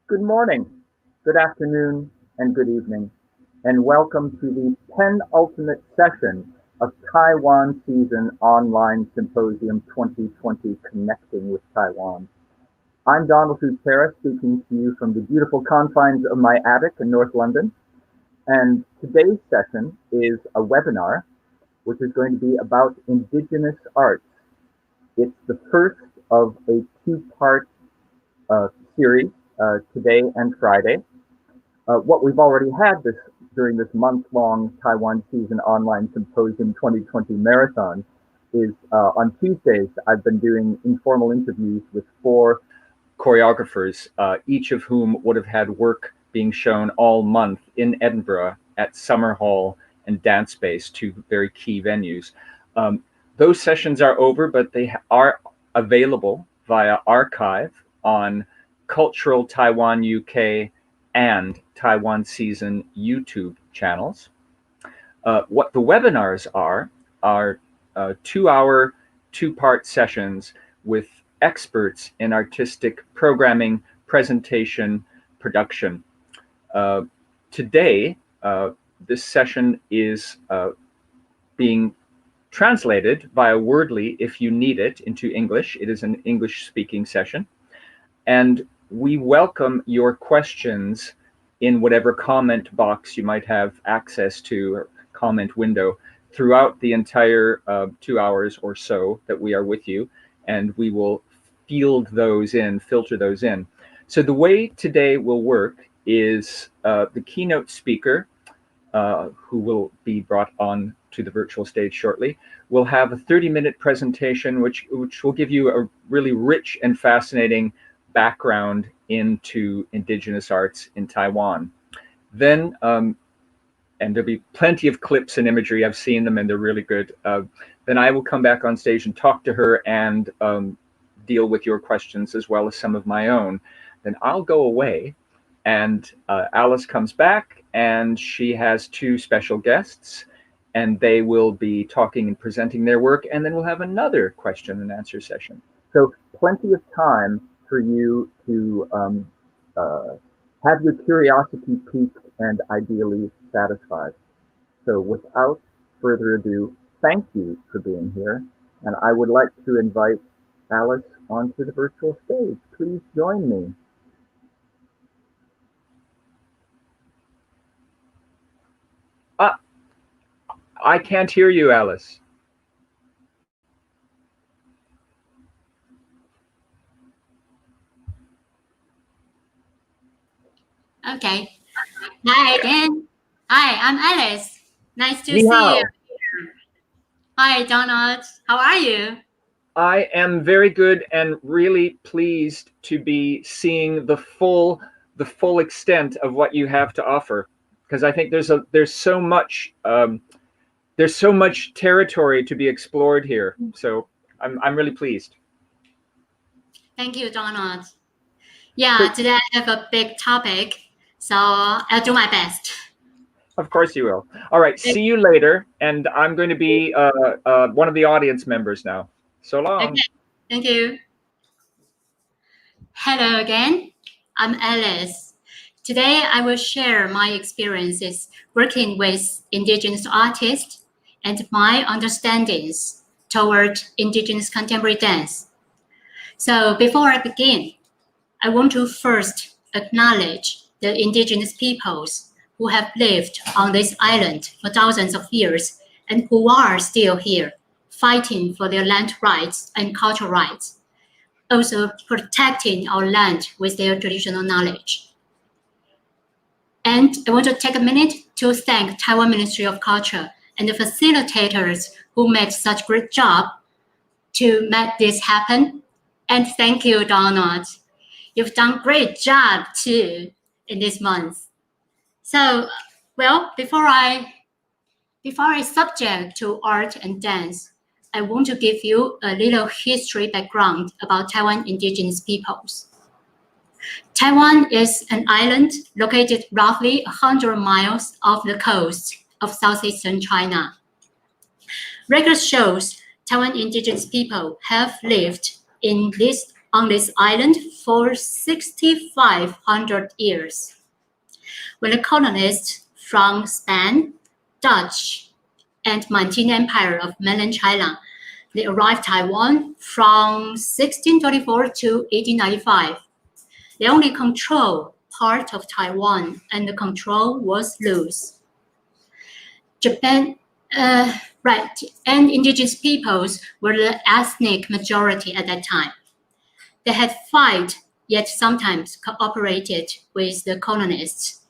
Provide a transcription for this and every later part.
Good morning, good afternoon, and good evening, and welcome to the penultimate session of Taiwan Season Online Symposium 2020 Connecting with Taiwan. I'm Donald Terra, speaking to you from the beautiful confines of my attic in North London, and today's session is a webinar which is going to be about Indigenous arts. It's the first of a two-part series today and Friday. What we've already had during this month-long Taiwan Season Online Symposium 2020 marathon is on Tuesdays, I've been doing informal interviews with 4 choreographers, each of whom would have had work being shown all month in Edinburgh at Summer Hall and Dance Space, 2 very key venues. Those sessions are over, but they are available via archive on Cultural Taiwan UK and Taiwan Season YouTube channels. What the webinars are 2-hour, 2-part sessions with experts in artistic programming, presentation, production. Today, this session is being translated via Wordly if you need it into English. It is an English-speaking session. And we welcome your questions in whatever comment box you might have access to, or comment window, throughout the entire 2 hours or so that we are with you, and we will field those in, filter those in. So the way today will work is the keynote speaker, who will be brought on to the virtual stage shortly, will have a 30-minute presentation which will give you a really rich and fascinating background into Indigenous arts in Taiwan. Then, and there'll be plenty of clips and imagery, I've seen them and they're really good. Then I will come back on stage and talk to her and deal with your questions as well as some of my own. Then I'll go away and Alice comes back and she has 2 special guests and they will be talking and presenting their work, and then we'll have another question and answer session. So plenty of time for you to have your curiosity piqued and ideally satisfied. So without further ado, thank you for being here. And I would like to invite Alice onto the virtual stage. Please join me. I can't hear you, Alice. Okay. Hi again. Hi, I'm Alice. Nice to see you. Hi, Donald. How are you? I am very good and really pleased to be seeing the full extent of what you have to offer, because I think there's so much territory to be explored here. So I'm really pleased. Thank you, Donald. Yeah, today I have a big topic, so I'll do my best. Of course you will. All right, see you later. And I'm going to be one of the audience members now. So long. Okay, thank you. Hello again. I'm Alice. Today I will share my experiences working with Indigenous artists and my understandings toward Indigenous contemporary dance. So before I begin, I want to first acknowledge the Indigenous peoples who have lived on this island for thousands of years and who are still here, fighting for their land rights and cultural rights, also protecting our land with their traditional knowledge. And I want to take a minute to thank Taiwan Ministry of Culture and the facilitators who made such great job to make this happen. And thank you, Donald. You've done great job too in this month. So, well, before I subject to art and dance, I want to give you a little history background about Taiwan indigenous peoples. Taiwan is an island located roughly 100 miles off the coast of southeastern China. Record shows Taiwan indigenous people have lived in this on this island for 6,500 years. When the colonists from Spain, Dutch, and Manchu Empire of mainland China, they arrived Taiwan from 1624 to 1895. They only controlled part of Taiwan, and the control was loose. Japan, and indigenous peoples were the ethnic majority at that time. They had fought, yet sometimes cooperated with the colonists.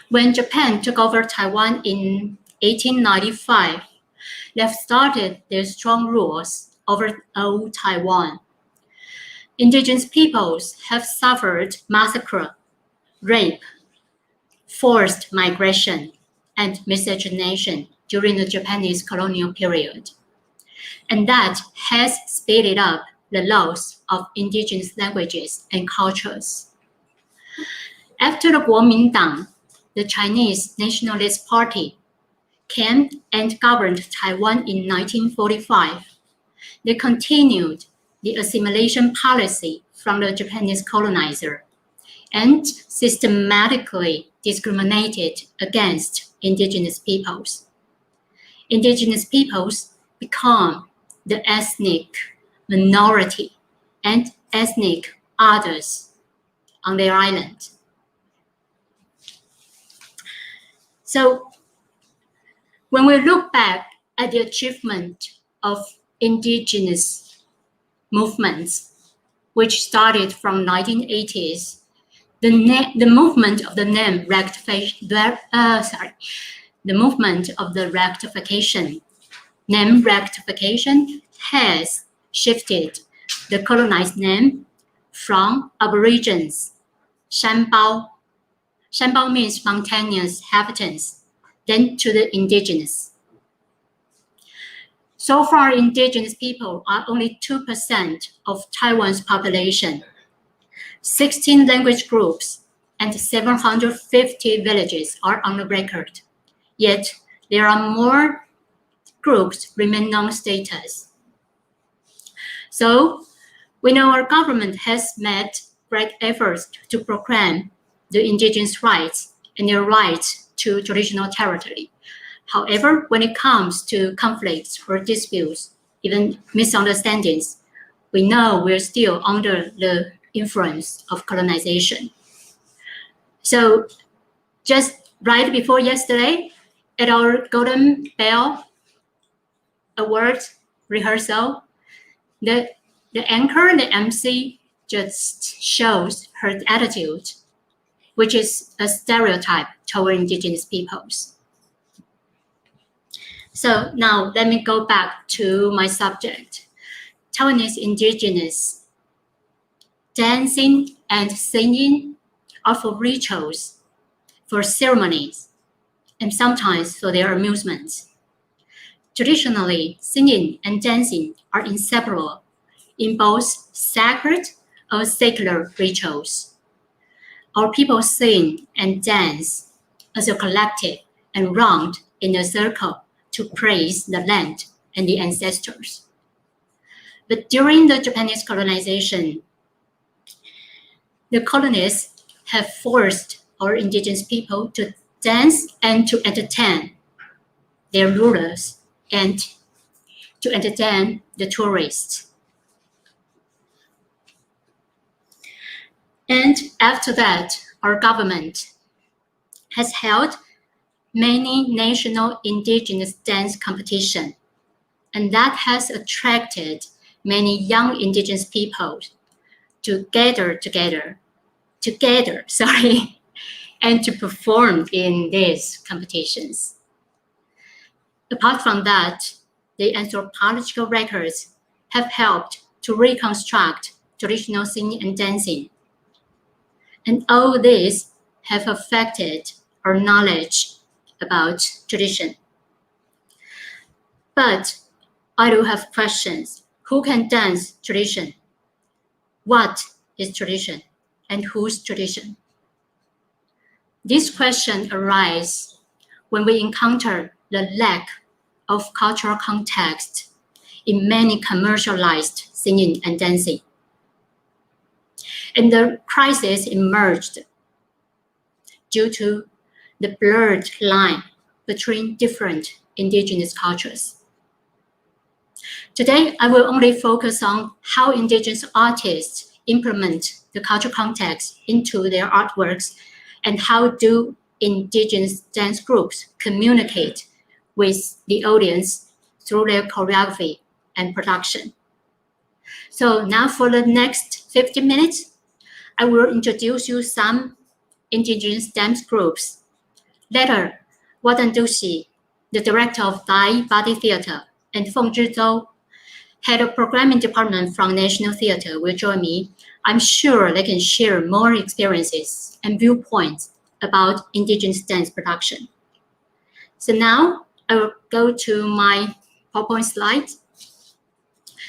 When Japan took over Taiwan in 1895, they started their strong rules over old Taiwan. Indigenous peoples have suffered massacre, rape, forced migration, and miscegenation during the Japanese colonial period. And that has speeded up the loss of indigenous languages and cultures. After the Kuomintang, the Chinese Nationalist Party, came and governed Taiwan in 1945. They continued the assimilation policy from the Japanese colonizer and systematically discriminated against indigenous peoples. Indigenous peoples become the ethnic minority and ethnic others on their island. So when we look back at the achievement of indigenous movements, which started from 1980s, the movement of the rectification, name rectification has shifted the colonized name from Aborigines, Shanbao. Shanbao means spontaneous inhabitants, then to the indigenous. So far, indigenous people are only 2% of Taiwan's population. 16 language groups and 750 villages are on the record. Yet, there are more groups remain non-status. So, we know our government has made great efforts to proclaim the indigenous rights and their rights to traditional territory. However, when it comes to conflicts or disputes, even misunderstandings, we know we're still under the influence of colonization. So just right before yesterday, at our Golden Bell Awards rehearsal, the anchor, the MC, just shows her attitude, which is a stereotype toward indigenous peoples. So now let me go back to my subject. Taiwanese indigenous dancing and singing are for rituals, for ceremonies, and sometimes for their amusements. Traditionally, singing and dancing are inseparable in both sacred or secular rituals. Our people sing and dance as a collective and round in a circle to praise the land and the ancestors. But during the Japanese colonization, the colonists have forced our indigenous people to dance and to entertain their rulers and to entertain the tourists. And after that, our government has held many national indigenous dance competitions, and that has attracted many young indigenous people to gather together, and to perform in these competitions. Apart from that, the anthropological records have helped to reconstruct traditional singing and dancing. And all this have affected our knowledge about tradition. But I do have questions. Who can dance tradition? What is tradition? And whose tradition? This question arises when we encounter the lack of cultural context in many commercialized singing and dancing. And the crisis emerged due to the blurred line between different indigenous cultures. Today, I will only focus on how indigenous artists implement the cultural context into their artworks and how do indigenous dance groups communicate with the audience through their choreography and production. So now for the next 50 minutes, I will introduce you some indigenous dance groups. Later, Watan Tusi, the director of TAI Body Theatre, and Feng-chih, head of programming department from National Theatre, will join me. I'm sure they can share more experiences and viewpoints about indigenous dance production. So now I will go to my PowerPoint slides.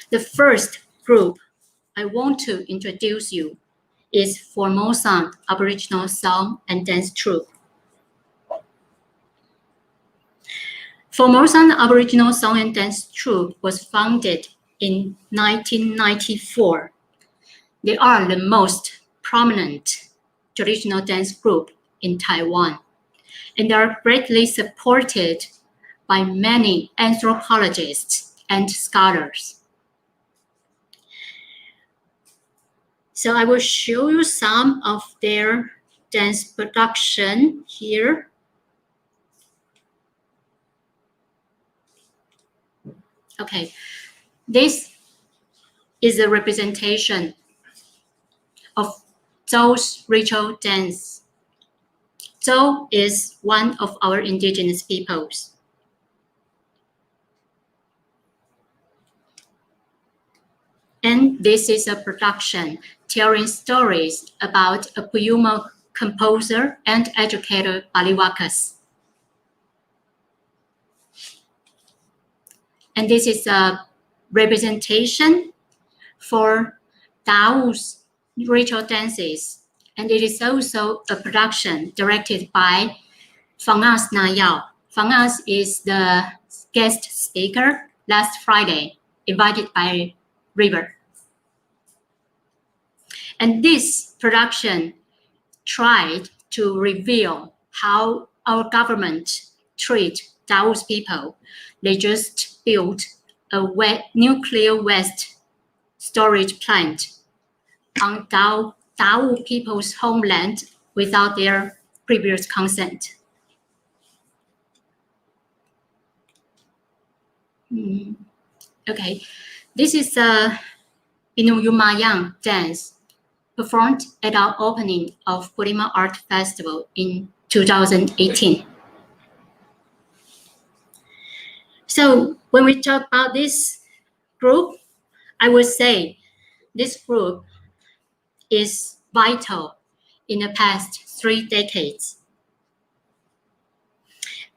The first group I want to introduce you is Formosan Aboriginal Song and Dance Troupe. Formosan Aboriginal Song and Dance Troupe was founded in 1994. They are the most prominent traditional dance group in Taiwan, and they are greatly supported by many anthropologists and scholars. So I will show you some of their dance production here. Okay, this is a representation of Tsou's ritual dance. Tsou is one of our indigenous peoples. And this is a production telling stories about a Pulima composer and educator, Baliwakas. And this is a representation for Tsou's ritual dances. And it is also a production directed by Feng-chih Yao. Feng-chih is the guest speaker last Friday, invited by River. And this production tried to reveal how our government treats Tsou's people. They just built a nuclear waste storage plant on Tsou people's homeland without their previous consent. Okay, this is a Inuyumayang dance performed at our opening of Pulima Art Festival in 2018. So when we talk about this group, I would say this group is vital in the past 3 decades.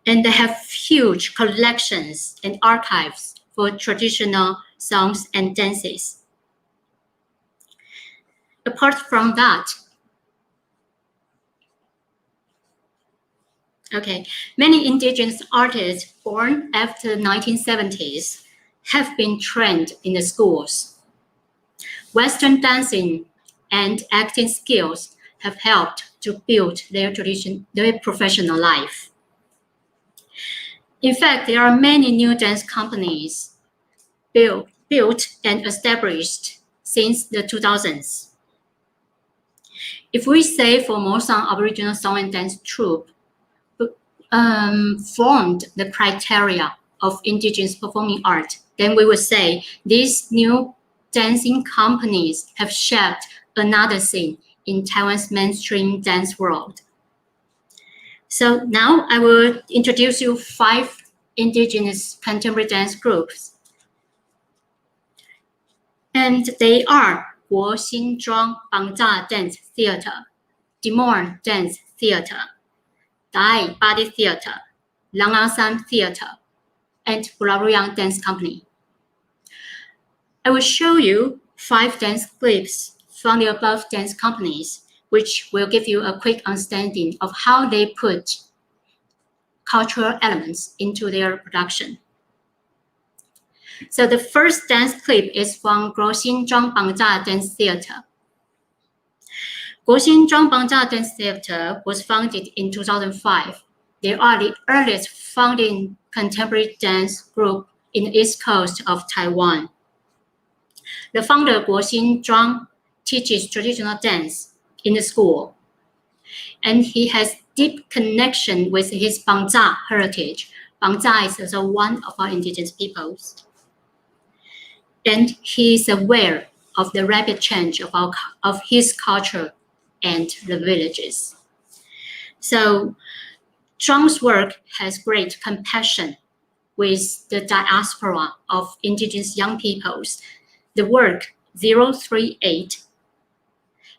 And they have huge collections and archives for traditional songs and dances. Apart from that, many indigenous artists born after the 1970s have been trained in the schools. Western dancing and acting skills have helped to build their professional life. In fact, there are many new dance companies built and established since the 2000s. If we say Formosan Aboriginal Song and Dance Troupe formed the criteria of indigenous performing art, then we would say these new dancing companies have shaped another scene in Taiwan's mainstream dance world. So now I will introduce you 5 indigenous contemporary dance groups. And they are Guo Xinzhuang Bangzha Dance Theatre, Dimor Dance Theatre, TAI Body Theatre, Langasan Theatre, and Buraruyang Dance Company. I will show you 5 dance clips from the above dance companies, which will give you a quick understanding of how they put cultural elements into their production. So the first dance clip is from Guoxin Zhuang Bangzha Dance Theatre. Guoxin Zhuang Bangzha Dance Theatre was founded in 2005. They are the earliest founding contemporary dance group in the east coast of Taiwan. The founder, Guoxin Zhuang, teaches traditional dance in the school, and he has deep connection with his Bangzha heritage. Bangzha is also one of our indigenous peoples. And he is aware of the rapid change of his culture and the villages. So Zhuang's work has great compassion with the diaspora of indigenous young peoples. The work 038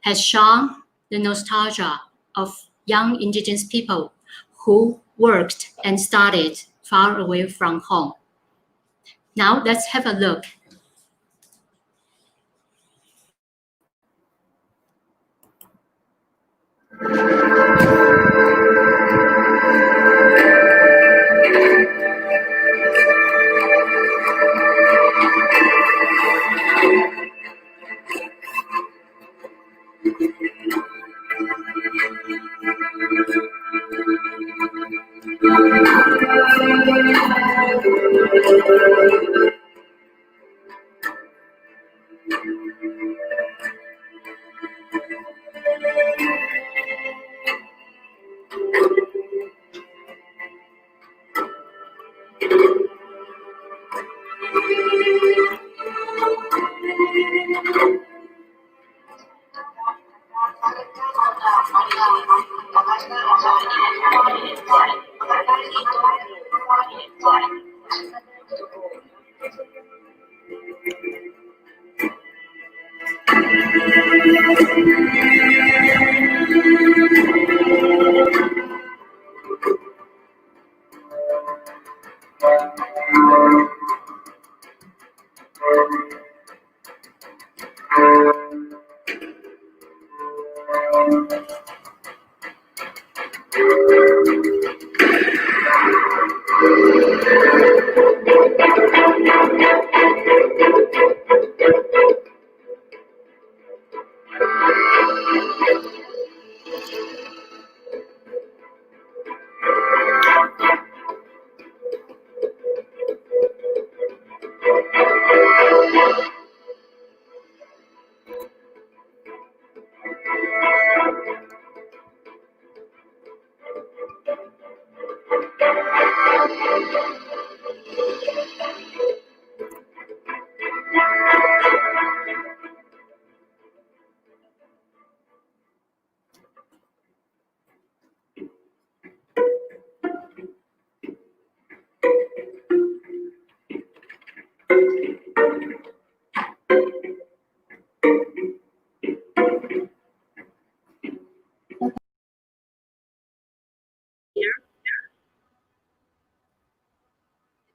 has shown the nostalgia of young indigenous people who worked and studied far away from home. Now let's have a look.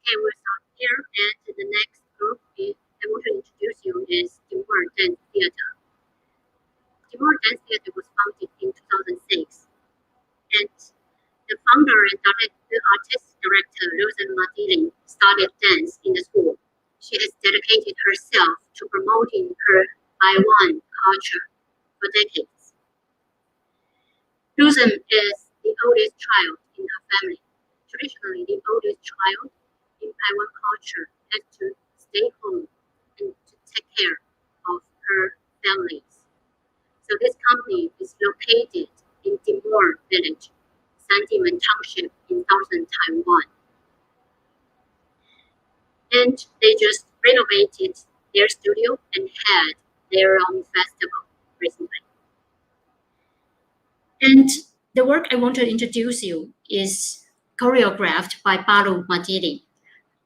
Okay, we'll start here, and the next group I want to introduce you is Cheng-Hua Dance Theatre. Cheng-Hua Dance Theatre was founded in 2006, and the founder and the artist director, Rosen started dance in the school. She has dedicated herself to promoting her Taiwan culture for decades. Rosen is the oldest child in her family. Traditionally, the oldest child in Taiwan culture has to stay home and to take care of her families. So this company is located in Timor Village, Sandiman Township in southern Taiwan. And they just renovated their studio and had their own festival recently. And the work I want to introduce you is choreographed by Baru Madilin.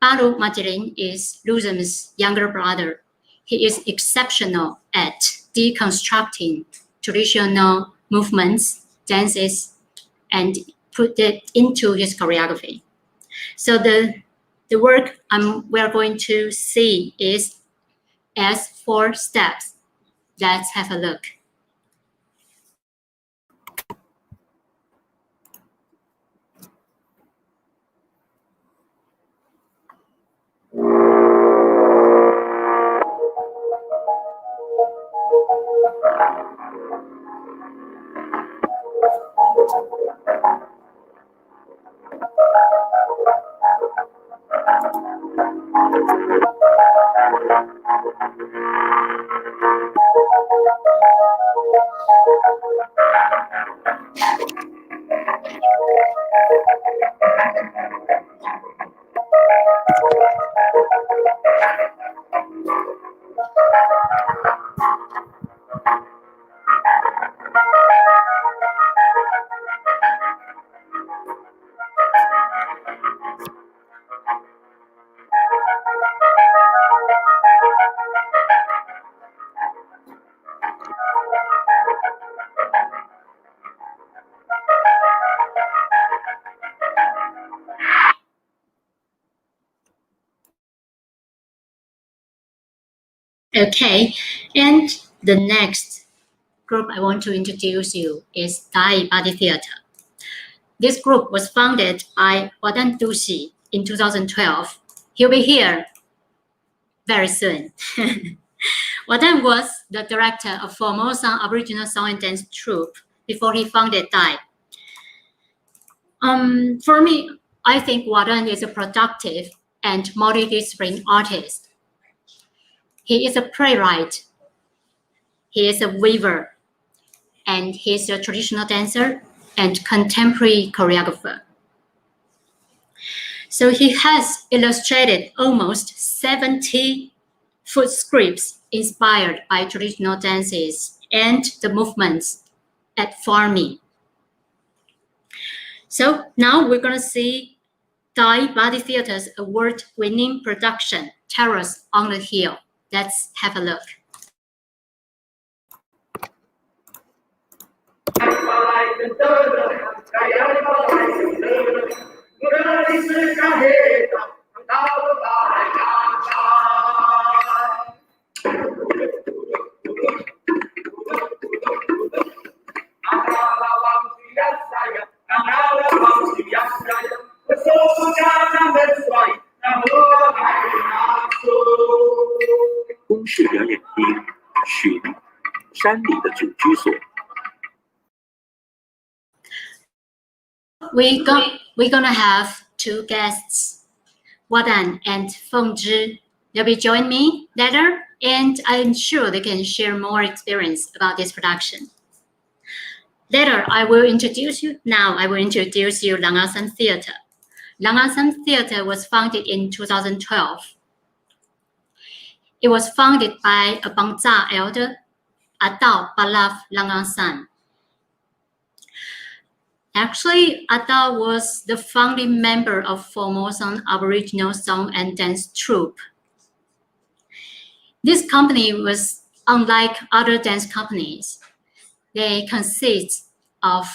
Baru Madilin is Luzum's younger brother. He is exceptional at deconstructing traditional movements, dances, and put it into his choreography. So the work we're going to see is as 4 steps. Let's have a look. Okay, and the next group I want to introduce you is TAI Body Theatre. This group was founded by Watan Tusi in 2012. He'll be here very soon. Watan was the director of Formosan Aboriginal Song and Dance Troupe before he founded TAI. For me, I think Watan is a productive and multidisciplinary artist. He is a playwright, he is a weaver, and he's a traditional dancer and contemporary choreographer. So he has illustrated almost 70 foot scripts inspired by traditional dances and the movements at farming. So now we're going to see TAI Body Theatre's award-winning production, Terrace on the Hill. Let's have a look. We're gonna have two guests, Watan and Feng-chih. They'll be joining me later, and I'm sure they can share more experience about this production. Later, I will introduce you Langasan Theatre. Langasan Theatre was founded in 2012. It was founded by a Bangsa elder, Atau Palaf Langasan. Actually, Atau was the founding member of Formosan Aboriginal Song and Dance Troupe. This company was unlike other dance companies. They consist of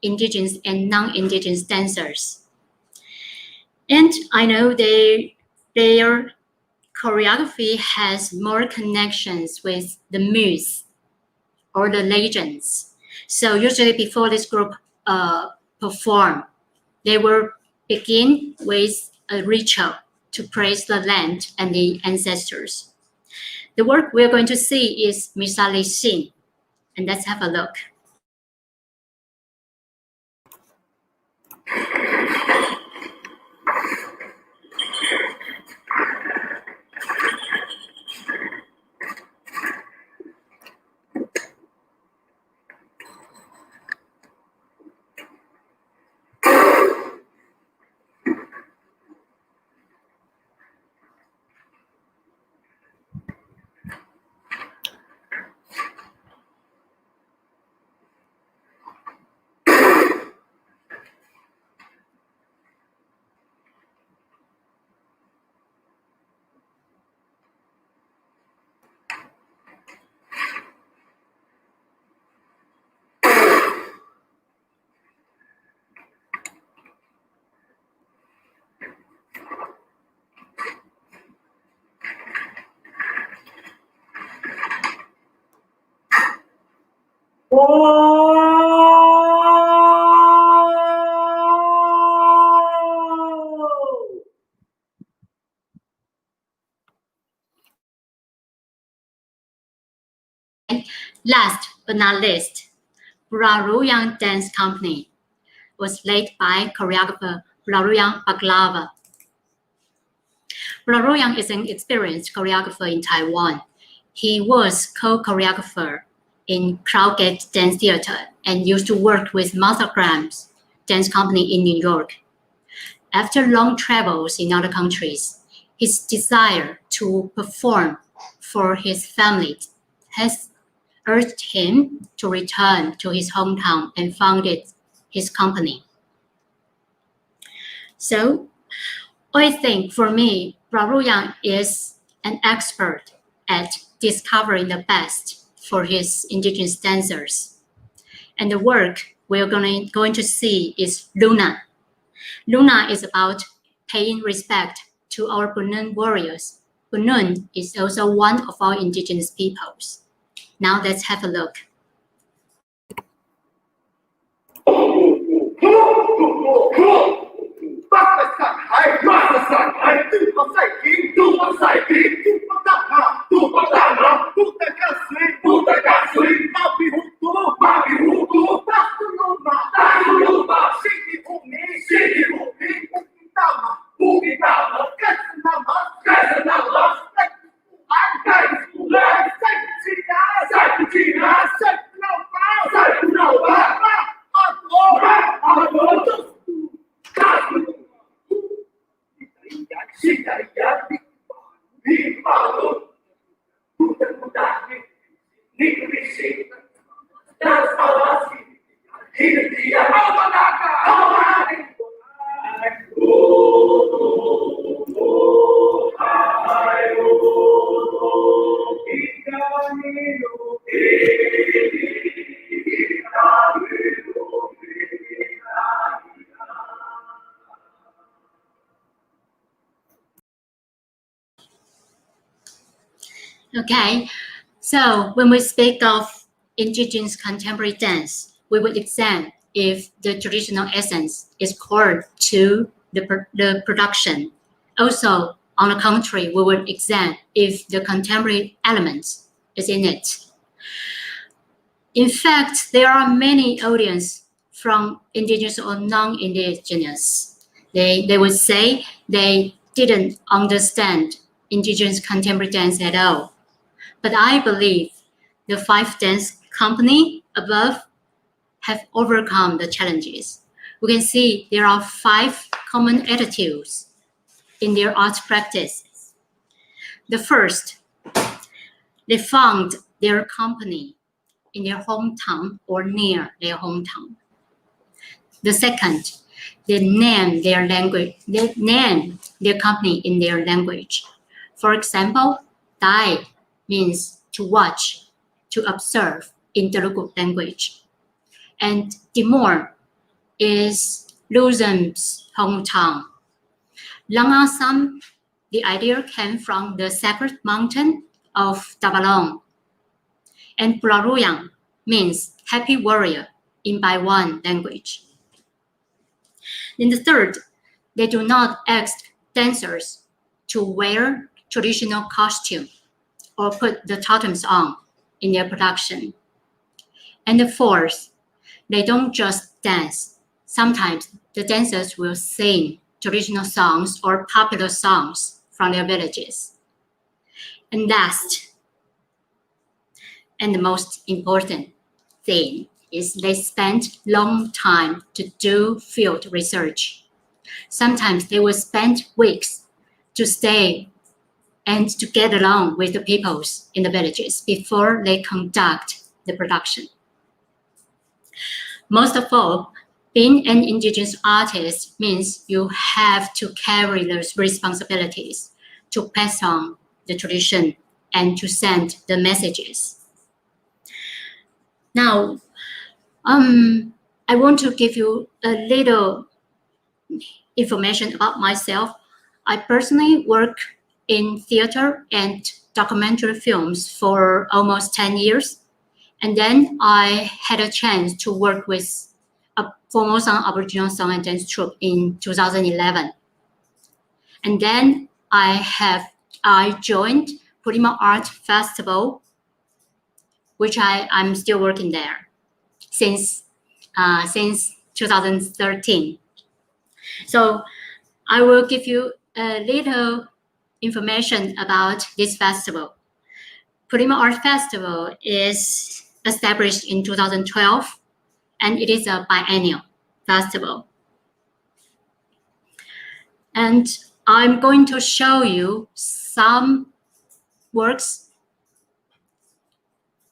indigenous and non-indigenous dancers. And I know their choreography has more connections with the myths or the legends. So usually before this group perform, they will begin with a ritual to praise the land and the ancestors. The work we're going to see is Misali Sin, and let's have a look. Last but not least, Braruyang Dance Company was led by choreographer Braruyang Baklava. Yang is an experienced choreographer in Taiwan. He was co-choreographer in Crowgate Dance Theatre and used to work with Martha Graham's dance company in New York. After long travels in other countries, his desire to perform for his family has urged him to return to his hometown and founded his company. So I think for me, Yang is an expert at discovering the best for his indigenous dancers. And the work we're going to see is Luna. Luna is about paying respect to our Bunun warriors. Bunun is also one of our indigenous peoples. Now let's have a look. Okay, so when we speak of indigenous contemporary dance, we would examine if the traditional essence is core to the production. Also, on the contrary, we would examine if the contemporary elements is in it. In fact, there are many audience from indigenous or non-indigenous. They would say they didn't understand indigenous contemporary dance at all. But I believe the 5 dance company above have overcome the challenges. We can see there are 5 common attitudes in their art practices. The first, they found their company in their hometown or near their hometown. The second, they name their language. They name their company in their language. For example, TAI means to watch, to observe in Telugu language. And Timor is Luzon's hometown. Langasam, the idea came from the sacred mountain of Tabalong. And Yang means happy warrior in Taiwan language. Then the third, they do not ask dancers to wear traditional costume or put the totems on in their production. And the fourth, they don't just dance. Sometimes the dancers will sing traditional songs or popular songs from their villages. And last, and the most important thing is they spend long time to do field research. Sometimes they will spend weeks to stay and to get along with the peoples in the villages before they conduct the production. Most of all, being an indigenous artist means you have to carry those responsibilities to pass on the tradition and to send the messages. Now, I want to give you a little information about myself. I personally work in theater and documentary films for almost 10 years. And then I had a chance to work with a Formosan Aboriginal song and dance troupe in 2011. And then I joined Pulima Art Festival, which I'm still working there since 2013. So I will give you a little information about this festival. Pulima Art Festival is established in 2012, and it is a biennial festival. And I'm going to show you some works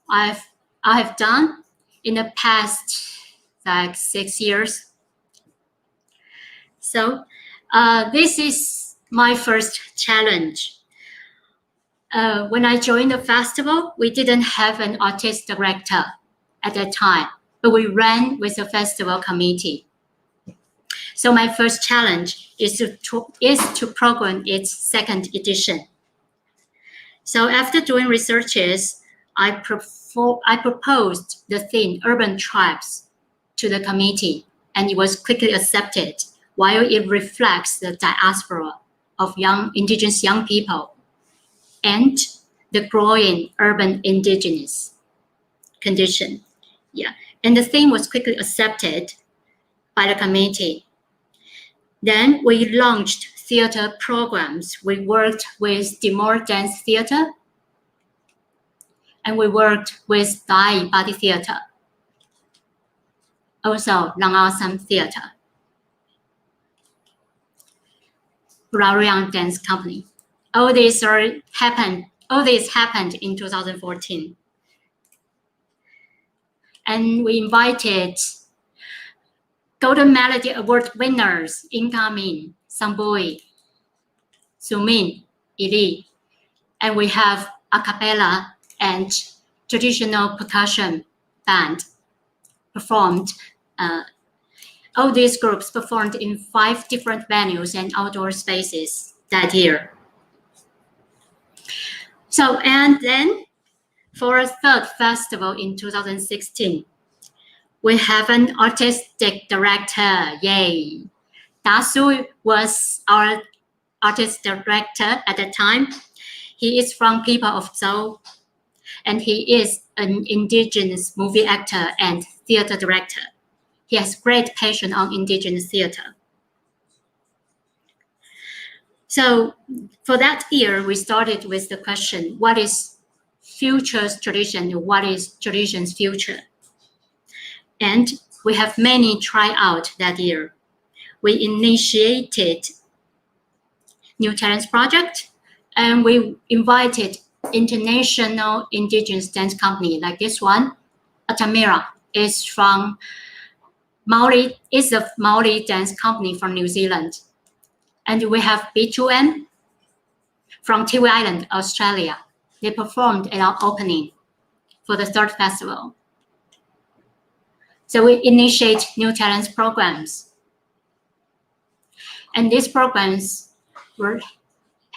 I have done in the past like 6 years. So this is my first challenge. When I joined the festival, we didn't have an artist director at that time, but we ran with the festival committee. So my first challenge is to program its second edition. So after doing researches, I proposed the theme urban tribes to the committee, and it was quickly accepted, while it reflects the diaspora of indigenous young people and the growing urban indigenous condition. Yeah, and the theme was quickly accepted by the committee. Then we launched theater programs. We worked with Timor Dance Theatre, and we worked with TAI Body Theatre, also Langawasam Theatre, Rariang Dance Company. All this happened in 2014. And we invited Golden Melody Award winners incoming Sambui, Sumin, Ili, and we have a cappella and traditional percussion band performed. All these groups performed in 5 different venues and outdoor spaces that year. So, and then for a third festival in 2016, we have an artistic director, yay. Tsou was our artist director at the time. He is from people of Tsou, and he is an indigenous movie actor and theater director. He has great passion on indigenous theater. So for that year, we started with the question, what is future's tradition? What is tradition's future? And we have many tryouts that year. We initiated New Talents Project, and we invited international indigenous dance company like this one. Atamira is from Maori, is a Maori dance company from New Zealand. And we have B2M from Tiwi Island, Australia. They performed at our opening for the third festival. So we initiate new talents programs. And these programs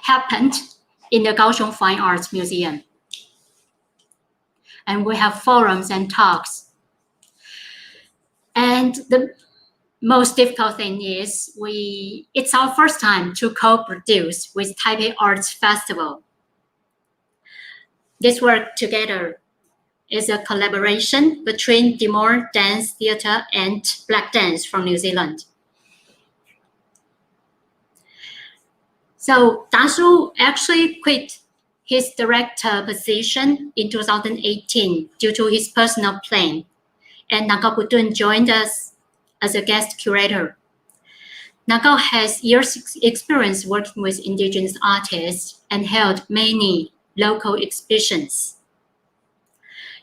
happened in the Kaohsiung Fine Arts Museum. And we have forums and talks. And the most difficult thing is it's our first time to co-produce with Taipei Arts Festival. This work together is a collaboration between Timor Dance Theatre and Black Dance from New Zealand. So Tsou actually quit his director position in 2018 due to his personal plan, and Nakaputun joined us as a guest curator. Nakao has years' experience working with indigenous artists and held many local exhibitions.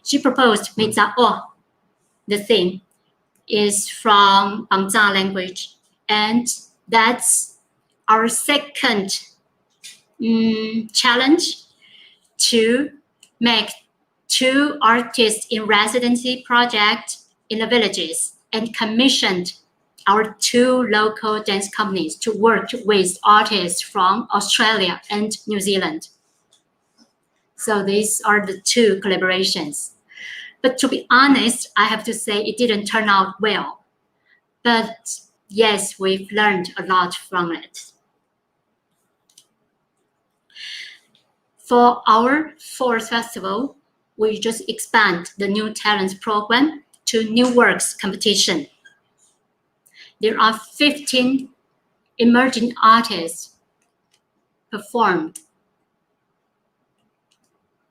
She proposed Miza'o. The theme is from Bangsa language, and that's our second challenge to make 2 artists in residency projects in the villages, and commissioned our 2 local dance companies to work with artists from Australia and New Zealand. So these are the 2 collaborations. But to be honest, I have to say it didn't turn out well. But yes, we've learned a lot from it. For our 4th festival, we just expand the New Talents program to New Works competition. There are 15 emerging artists performed,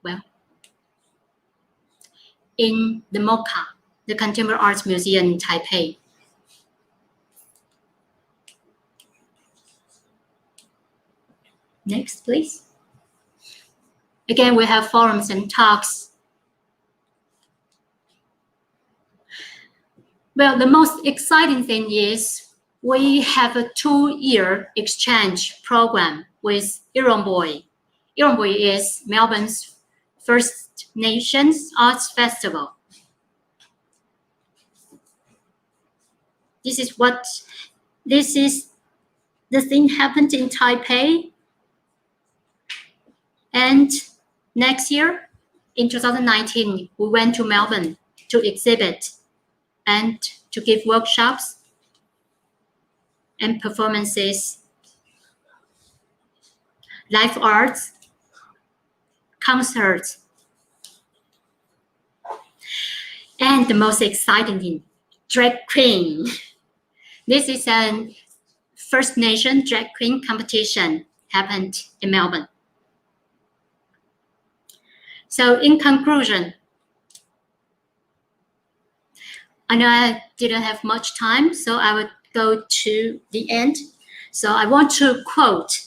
well, in the MOCA, the Contemporary Arts Museum in Taipei. Next, please. Again, we have forums and talks. Well, the most exciting thing is we have a 2-year exchange program with Irongboy. Irongboy is Melbourne's First Nations Arts Festival. This is the thing happened in Taipei. And next year, in 2019, we went to Melbourne to exhibit and to give workshops and performances, live arts, concerts, and the most exciting thing, drag queen. This is a First Nation drag queen competition happened in Melbourne. So in conclusion, I know I didn't have much time, so I would go to the end. So I want to quote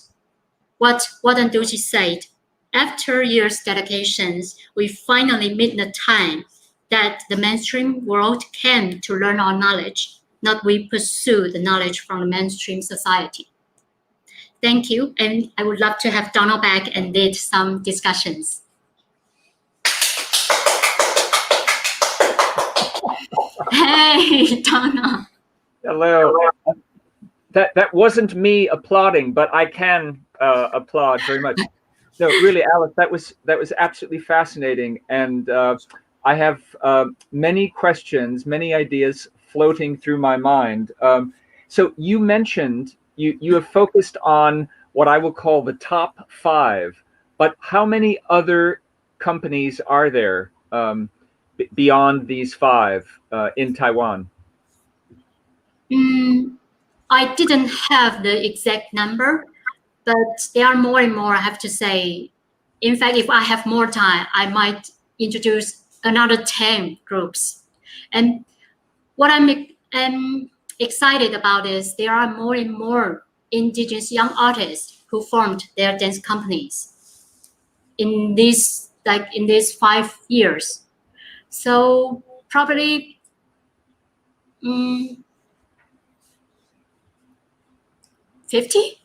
what Watan Tusi said. After years' dedications, we finally meet the time that the mainstream world came to learn our knowledge, not we pursue the knowledge from the mainstream society. Thank you, and I would love to have Donald back and lead some discussions. Hey, Donald. Hello. That wasn't me applauding, but I can applaud very much. No, really, Alice, that was absolutely fascinating, and I have many questions, many ideas floating through my mind. So you mentioned you have focused on what I will call the top 5, but how many other companies are there beyond these 5 in Taiwan? I didn't have the exact number, but there are more and more, I have to say. In fact, if I have more time, I might introduce another 10 groups. And what I'm excited about is there are more and more indigenous young artists who formed their dance companies in these 5 years. So probably 50,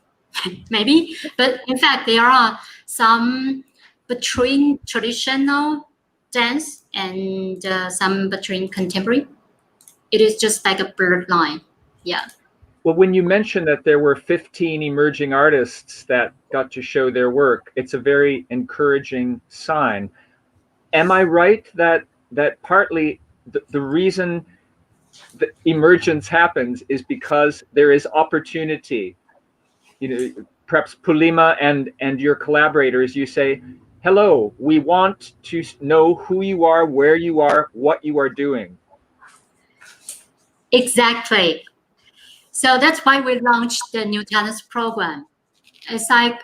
maybe. But in fact, there are some between traditional dance and some between contemporary. It is just like a blurred line. Yeah. Well, when you mentioned that there were 15 emerging artists that got to show their work, it's a very encouraging sign. Am I right that partly the reason the emergence happens is because there is opportunity? You know, perhaps Pulima and your collaborators, you say, hello, we want to know who you are, where you are, what you are doing. Exactly. So that's why we launched the New Talents program. It's like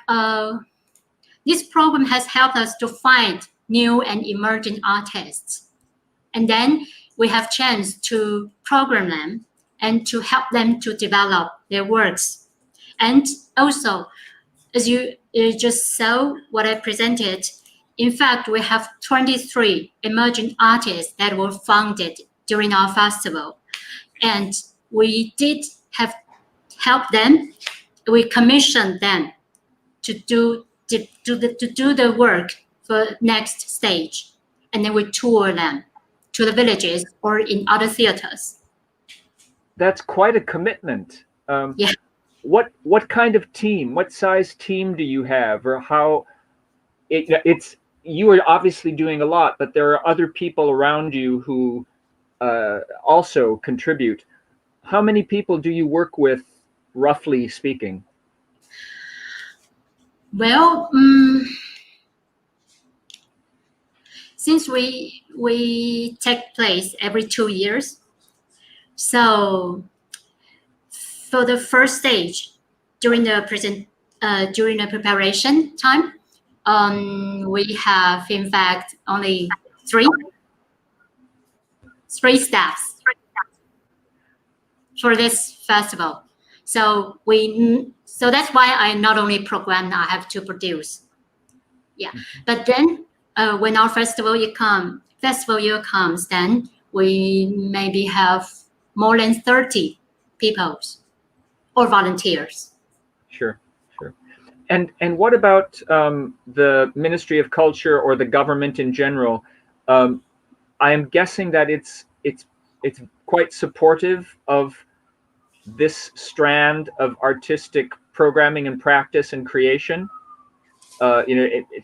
this program has helped us to find new and emerging artists. And then we have chance to program them and to help them to develop their works. And also, as you just saw what I presented, in fact, we have 23 emerging artists that were founded during our festival. And we did have help them. We commissioned them to do the work for next stage. And then we tour them to the villages or in other theaters. That's quite a commitment. Yeah. What kind of team? What size team do you have, or how? It's you are obviously doing a lot, but there are other people around you who also contribute. How many people do you work with, roughly speaking? Well, since we take place every 2 years, so for the first stage, during the during the preparation time, we have in fact only three staffs for this festival. So that's why I not only program, I have to produce. Yeah, but then when our festival year comes, then we maybe have more than 30 people or volunteers. Sure. And what about the Ministry of Culture or the government in general? I am guessing that it's quite supportive of this strand of artistic programming and practice and creation.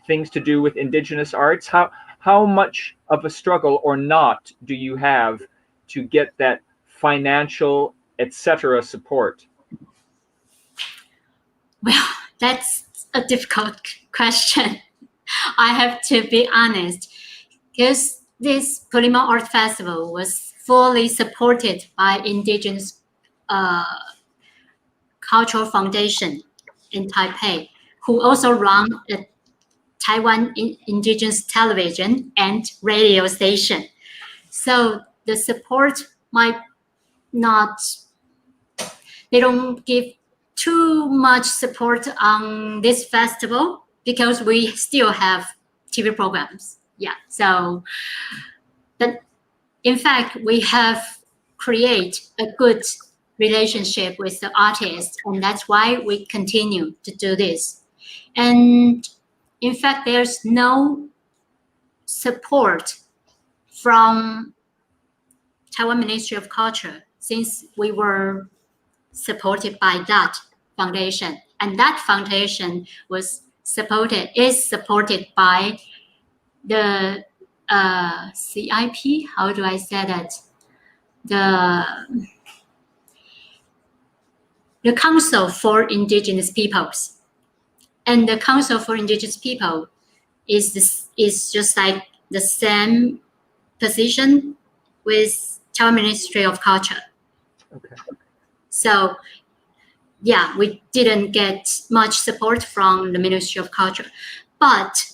Things to do with indigenous arts. How much of a struggle or not do you have to get that financial, etc. support? Well, that's a difficult question. I have to be honest, because this Pulima Art Festival was fully supported by Indigenous Cultural Foundation in Taipei, who also run a Taiwan Indigenous television and radio station. So the support might not, they don't give too much support on this festival because we still have TV programs. Yeah, so, but in fact, we have created a good relationship with the artists, and that's why we continue to do this. And in fact, there's no support from Taiwan Ministry of Culture since we were supported by that foundation, and that foundation is supported by the CIP. How do I say that? The Council for Indigenous Peoples, and the Council for Indigenous People is just like the same position with Taiwan Ministry of Culture. Okay. So yeah, we didn't get much support from the Ministry of Culture, but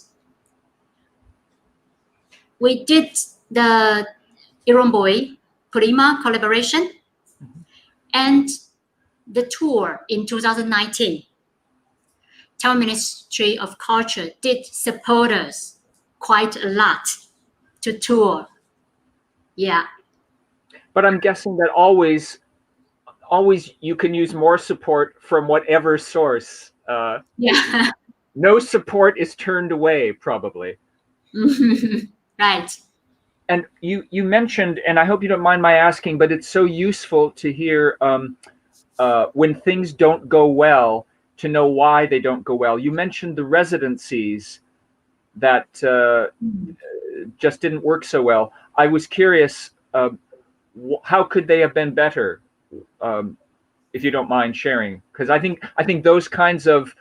we did the Iromboy Pulima collaboration and the tour in 2019. Taiwan Ministry of Culture did support us quite a lot to tour. Yeah. But I'm guessing that always you can use more support from whatever source. Yeah. No support is turned away, probably. Right. And you mentioned, and I hope you don't mind my asking, but it's so useful to hear when things don't go well, to know why they don't go well. You mentioned the residencies that just didn't work so well. I was curious, how could they have been better? If you don't mind sharing, because I think those kinds of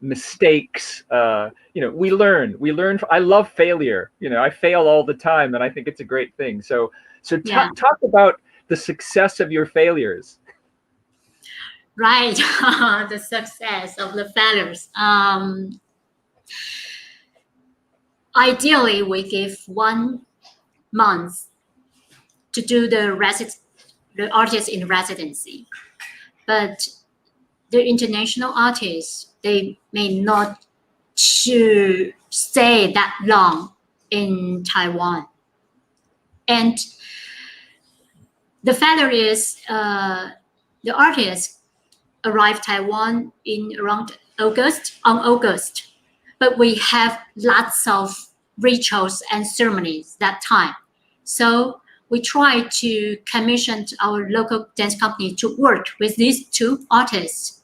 mistakes, we learn. I love failure. I fail all the time, and I think it's a great thing. So Yeah. Talk about the success of your failures. Right. The success of the failures. Ideally, we give 1 month to do the artist in residency, but the international artists, they may not to stay that long in Taiwan. And the failure is the artists arrived Taiwan in around August, but we have lots of rituals and ceremonies that time. So we try to commission our local dance company to work with these 2 artists.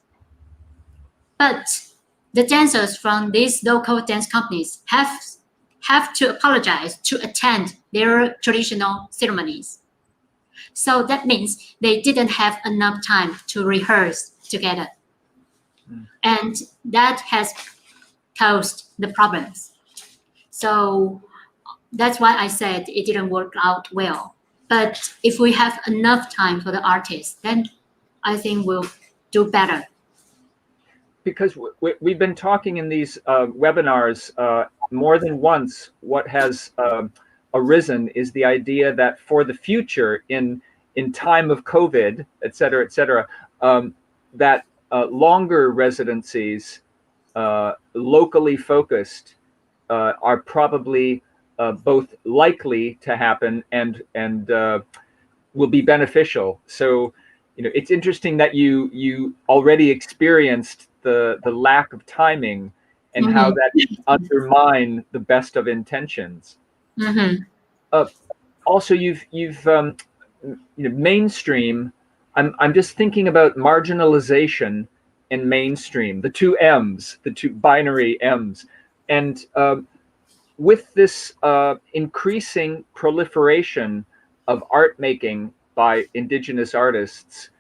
But the dancers from these local dance companies have to apologize to attend their traditional ceremonies. So that means they didn't have enough time to rehearse together. And that has caused the problems. So that's why I said it didn't work out well. But if we have enough time for the artists, then I think we'll do better. because we've been talking in these webinars more than once, what has arisen is the idea that for the future, in time of COVID, et cetera, that longer residencies, locally focused, are probably both likely to happen and will be beneficial. So, it's interesting that you already experienced the lack of timing and how that can undermine the best of intentions. Also, you've mainstream. I'm just thinking about marginalization and mainstream, the two M's, the two binary M's, and with this increasing proliferation of art making by indigenous artists,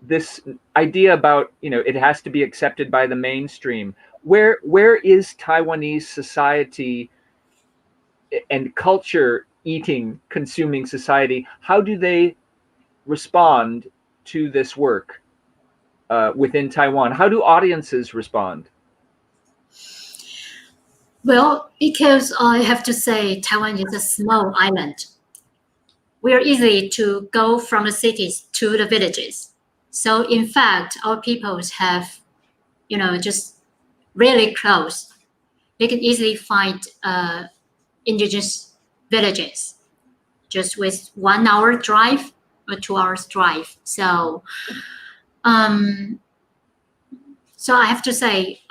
this idea about it has to be accepted by the mainstream. Where is Taiwanese society and culture, consuming society? How do they respond to this work within Taiwan? How do audiences respond? Well, because I have to say Taiwan is a small island. We are easy to go from the cities to the villages. So in fact, our peoples have, just really close. They can easily find indigenous villages just with 1 hour drive or 2 hours drive. So, so I have to say,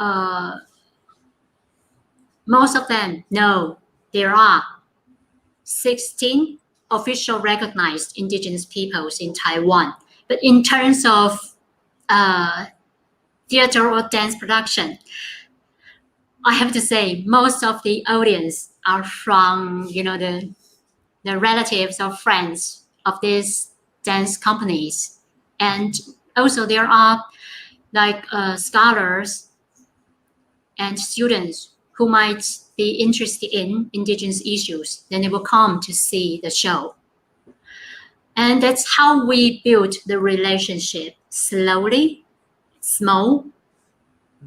most of them know there are 16 official recognized indigenous peoples in Taiwan. But in terms of theater or dance production, I have to say most of the audience are from, the relatives or friends of these dance companies. And also there are like scholars and students who might be interested in indigenous issues. Then they will come to see the show. And that's how we build the relationship slowly, small.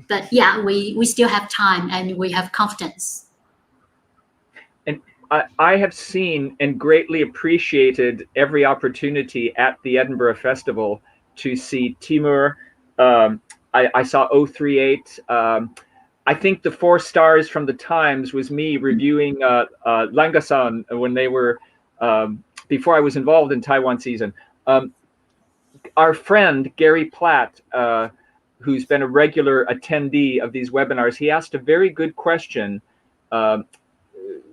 But yeah, we still have time and we have confidence. And I have seen and greatly appreciated every opportunity at the Edinburgh Festival to see Timur. I saw 038. I think the 4 stars from the Times was me reviewing Langasan when they were, before I was involved in Taiwan season. Our friend, Gary Platt, who's been a regular attendee of these webinars, he asked a very good question,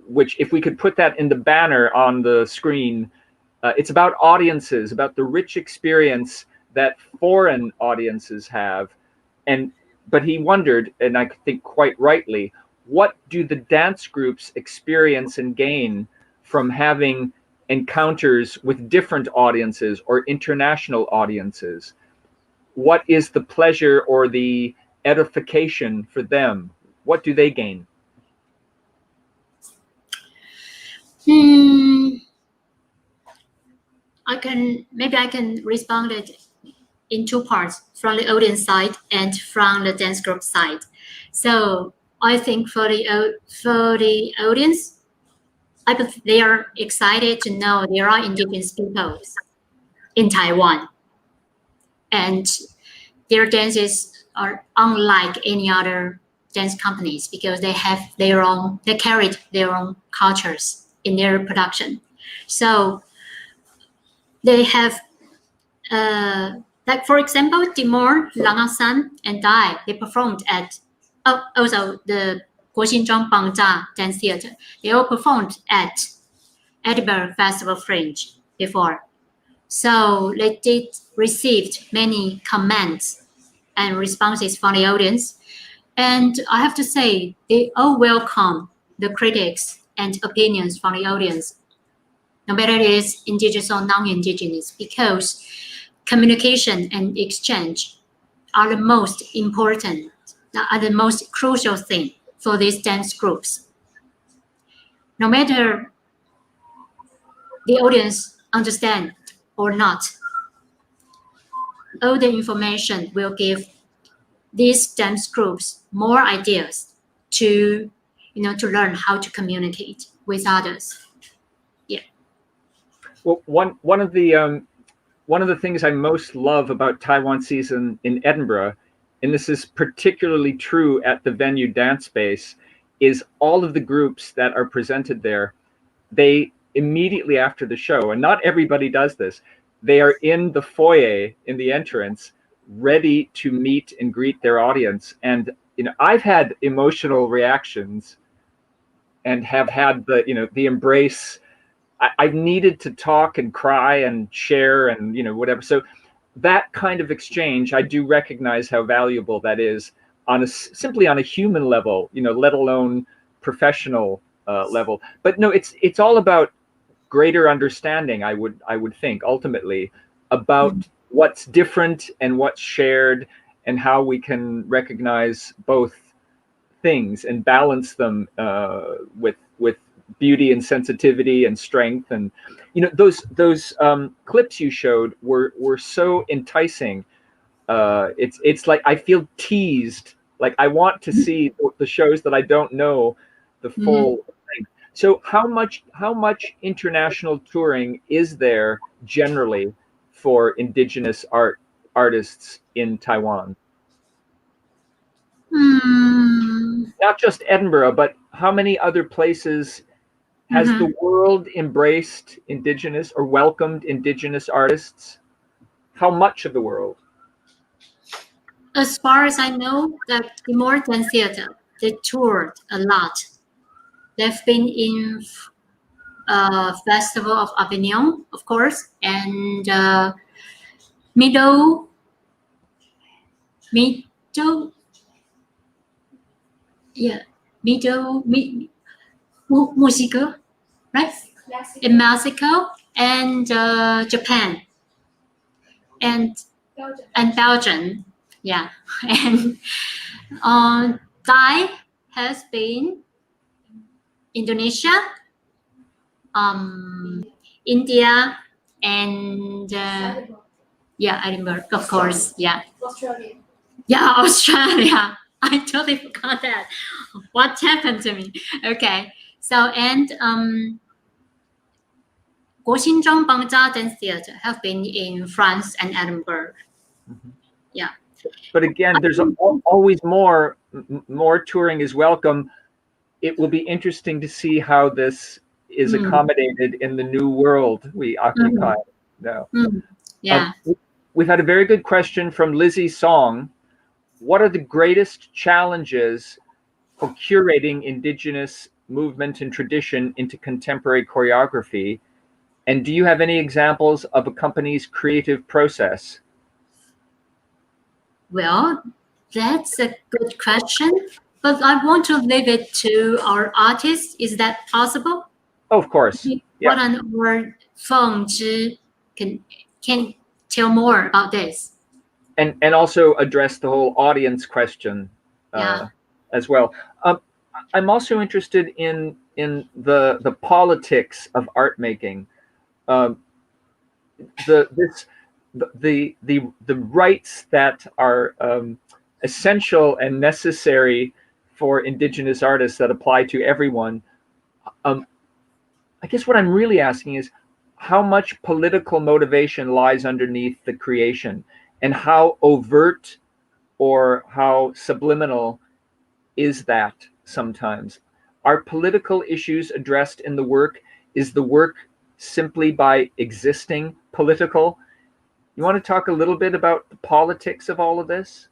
which if we could put that in the banner on the screen, it's about audiences, about the rich experience that foreign audiences have. But he wondered, and I think quite rightly, what do the dance groups experience and gain from having encounters with different audiences or international audiences? What is the pleasure or the edification for them? What do they gain? I can respond it in 2 parts, from the audience side and from the dance group side. So I think for the audience, I believe they are excited to know there are indigenous peoples in Taiwan, and their dances are unlike any other dance companies because they carried their own cultures in their production. So they have, like for example, Timur, Langasan, and Dai, they performed at, also the Guoxinzhuang Bangzha Dance Theatre. They all performed at Edinburgh Festival Fringe before. So they did received many comments and responses from the audience. And I have to say, they all welcome the critics and opinions from the audience, no matter it is indigenous or non-indigenous, because communication and exchange are the most important, are the most crucial thing for these dance groups. No matter the audience understand or not, all the information will give these dance groups more ideas to, to learn how to communicate with others. Yeah. Well, one of the things I most love about Taiwan Season in Edinburgh, and this is particularly true at the venue Dance Space, is all of the groups that are presented there, they immediately after the show, and not everybody does this, they are in the foyer in the entrance, ready to meet and greet their audience. And I've had emotional reactions and have had the embrace. I've needed to talk and cry and share and whatever. So that kind of exchange, I do recognize how valuable that is simply on a human level, let alone professional level. But no, it's all about greater understanding. I would think ultimately about what's different and what's shared, and how we can recognize both things and balance them with beauty and sensitivity and strength. And those clips you showed were so enticing. It's like I feel teased, like I want to see the shows that I don't know the full thing. So how much international touring is there generally for indigenous artists in Taiwan? Not just Edinburgh, but how many other places has the world embraced indigenous or welcomed indigenous artists? How much of the world? As far as I know, the Timor Dance Theatre, they toured a lot. They've been in Festival of Avignon, of course, and Middle Mexico, right? In Mexico and Japan and Belgium, yeah. And Thai has been Indonesia, India, and Edinburgh, of course, yeah. Australia. Yeah, Australia. I totally forgot that. What happened to me? Okay, so and Guoxinzhong Bangjia Dance Theatre have been in France and Edinburgh. Yeah. But again, there's always more touring is welcome. It will be interesting to see how this is accommodated in the new world we occupy now. Yeah. We've had a very good question from Lizzie Song. What are the greatest challenges for curating indigenous movement and tradition into contemporary choreography? And do you have any examples of a company's creative process? Well, that's a good question, but I want to leave it to our artists. Is that possible? Oh, of course. Yeah. Watan or Feng-chih can tell more about this. And also address the whole audience question as well. I'm also interested in the politics of art making. The rights that are essential and necessary for indigenous artists that apply to everyone. I guess what I'm really asking is how much political motivation lies underneath the creation, and how overt or how subliminal is that sometimes? Are political issues addressed in the work? Is the work simply by existing political? You want to talk a little bit about the politics of all of this?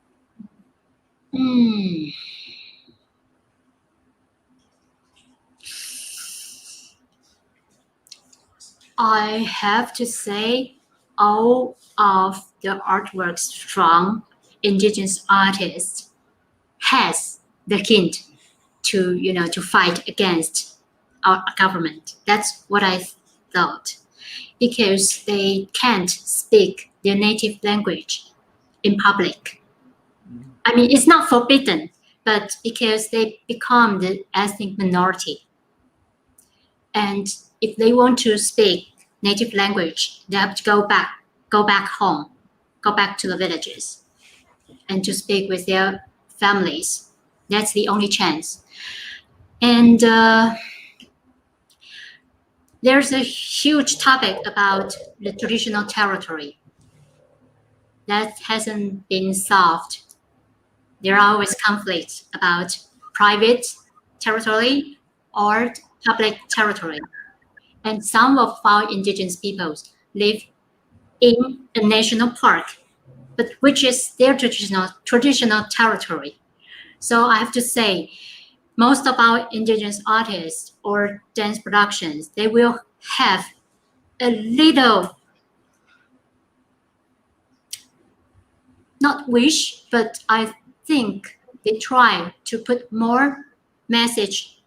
I have to say, all of the artworks from indigenous artists has the hint to to fight against our government. That's what I thought, because they can't speak their native language in public. I mean, it's not forbidden, but because they become the ethnic minority, and if they want to speak native language, they have to go back home, go back to the villages. and to speak with their families. That's the only chance. And there's a huge topic about the traditional territory that hasn't been solved. There are always conflicts about private territory or public territory. And some of our indigenous peoples live in a national park, but which is their traditional territory. So I have to say, most of our indigenous artists or dance productions, they will have a little, not wish, but I think they try to put more message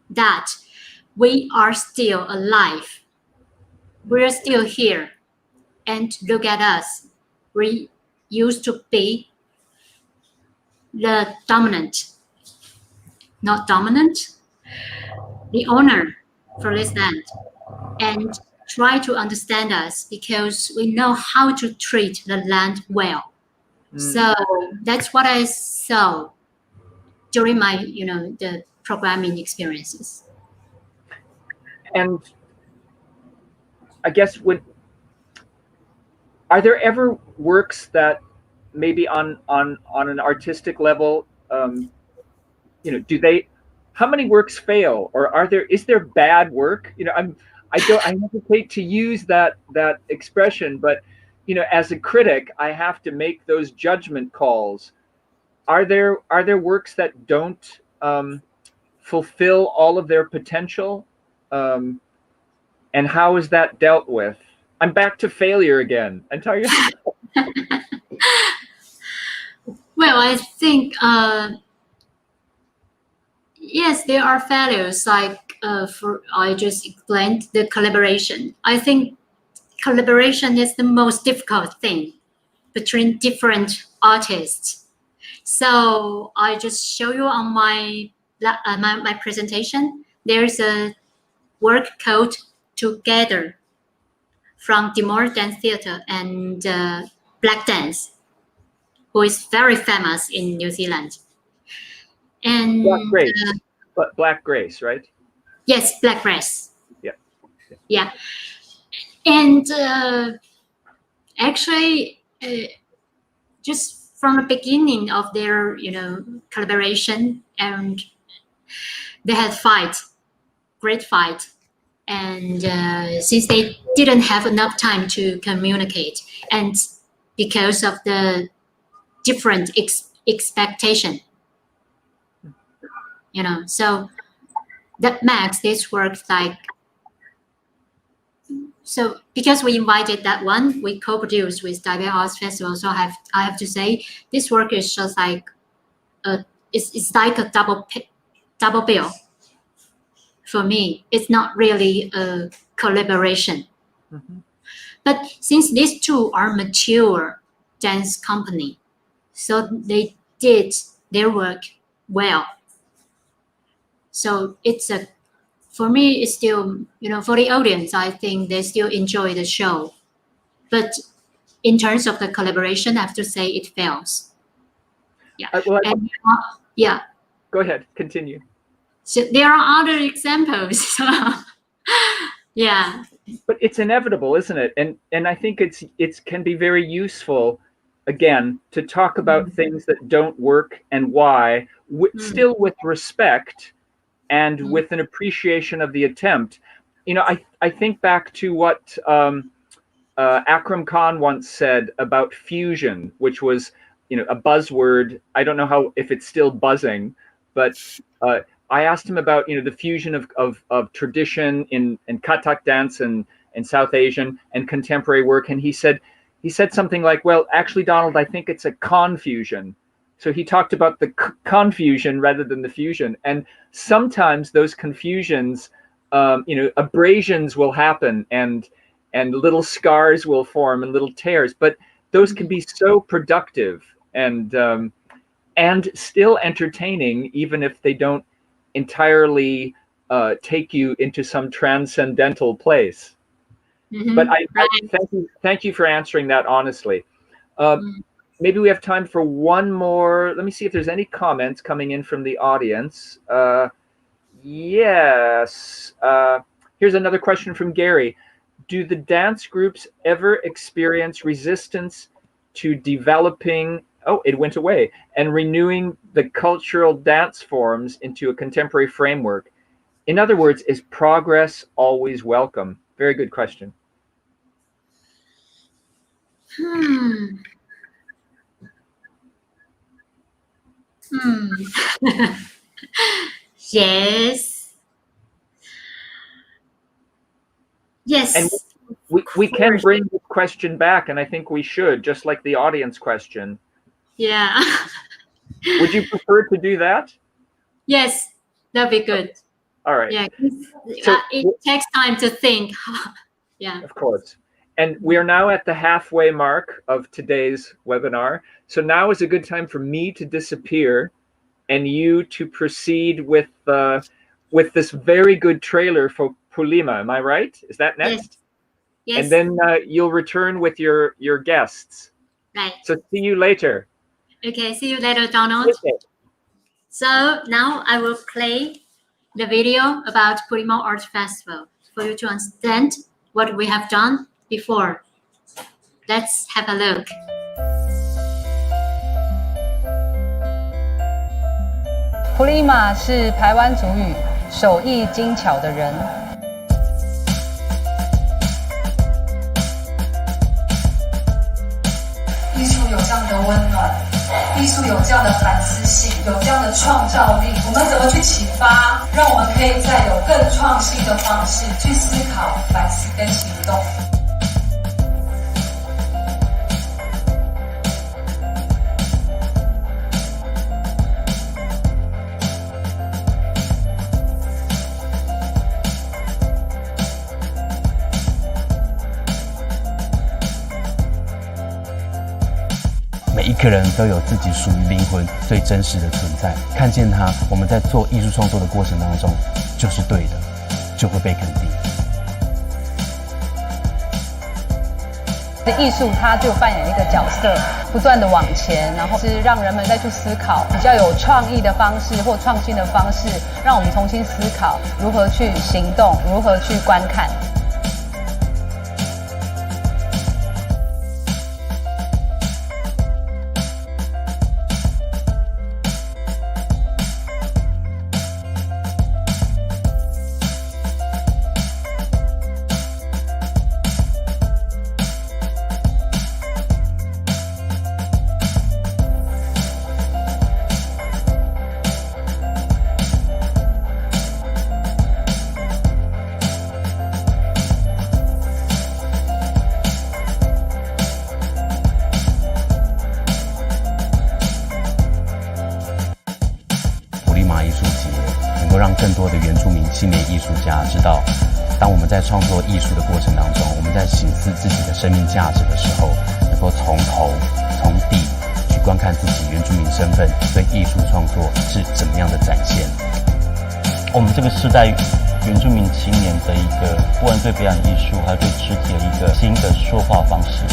that we are still alive. We're still here. And look at us. We used to be the dominant, not dominant, the owner for this land. And try to understand us because we know how to treat the land well. So that's what I saw during my, the programming experiences. And I guess are there ever works that maybe on an artistic level, how many works fail, or is there bad work? I hesitate to use that expression, but as a critic, I have to make those judgment calls. Are there works that don't fulfill all of their potential, and how is that dealt with? I'm back to failure again. I'm tired. Well, I think yes, there are failures. Like I just explained the collaboration. I think collaboration is the most difficult thing between different artists. So I just show you on my presentation. There's a work called Together from Timor Dance Theatre and Black Dance, who is very famous in New Zealand. And Black Grace, right? Yes, Black Grace. Yeah. And actually, just from the beginning of their, collaboration, and they had great fight. And since they didn't have enough time to communicate, and because of the different expectation, so that makes this work like. So because we invited that one, we co-produced with Taipei Arts Festival. So I have to say, this work is just like it's like a double bill. For me, it's not really a collaboration. Mm-hmm. But since these two are mature dance company, so they did their work well. So for me, it's still, for the audience, I think they still enjoy the show. But in terms of the collaboration, I have to say it fails. Yeah. Yeah. Go ahead, continue. So there are other examples. Yeah. But it's inevitable, isn't it? And I think it can be very useful, again, to talk about things that don't work and why, still with respect and with an appreciation of the attempt. I think back to what Akram Khan once said about fusion, which was a buzzword. I don't know if it's still buzzing, but I asked him about the fusion of tradition in Kathak dance and South Asian and contemporary work, and he said something like, well, actually, Donald, I think it's a confusion. So he talked about the confusion rather than the fusion, and sometimes those confusions, abrasions will happen, and little scars will form and little tears, but those can be so productive and still entertaining, even if they don't entirely take you into some transcendental place. Mm-hmm. But I thank you for answering that honestly. maybe we have time for one more. Let me see if there's any comments coming in from the audience. Yes. Here's another question from Gary. Do the dance groups ever experience resistance to developing, oh, it went away, and renewing the cultural dance forms into a contemporary framework? In other words, is progress always welcome? Very good question. Yes. Yes. And we can bring this question back, and I think we should, just like the audience question. Yeah. Would you prefer to do that? Yes, that'd be good. All right. Yeah, So, it takes time to think. Yeah. Of course. And we are now at the halfway mark of today's webinar. So now is a good time for me to disappear and you to proceed with this very good trailer for Pulima. Am I right? Is that next? Yes. And then you'll return with your guests. Right. So see you later. Okay, see you later, Donald. Okay. So now I will play the video about Pulima Art Festival for you to understand what we have done before. Let's have a look. Pulima 是排湾族语，手艺精巧的人。艺术有这样的温暖，艺术有这样的反思性，有这样的创造力。我们怎么去启发，让我们可以再有更创新的方式去思考、反思跟行动？每一个人都有自己属于灵魂最真实的存在，看见它，我们在做艺术创作的过程当中，就是对的，就会被肯定。艺术它就扮演一个角色，不断的往前，然后是让人们再去思考比较有创意的方式或创新的方式，让我们重新思考如何去行动，如何去观看。更多的原住民青年艺术家知道，当我们在创作艺术的过程当中，我们在省思自己的生命价值的时候，能够从头从底去观看自己原住民身份对艺术创作是怎么样的展现。我们这个时代原住民青年的一个，不管对表演艺术还有对肢体的一个新的说话方式。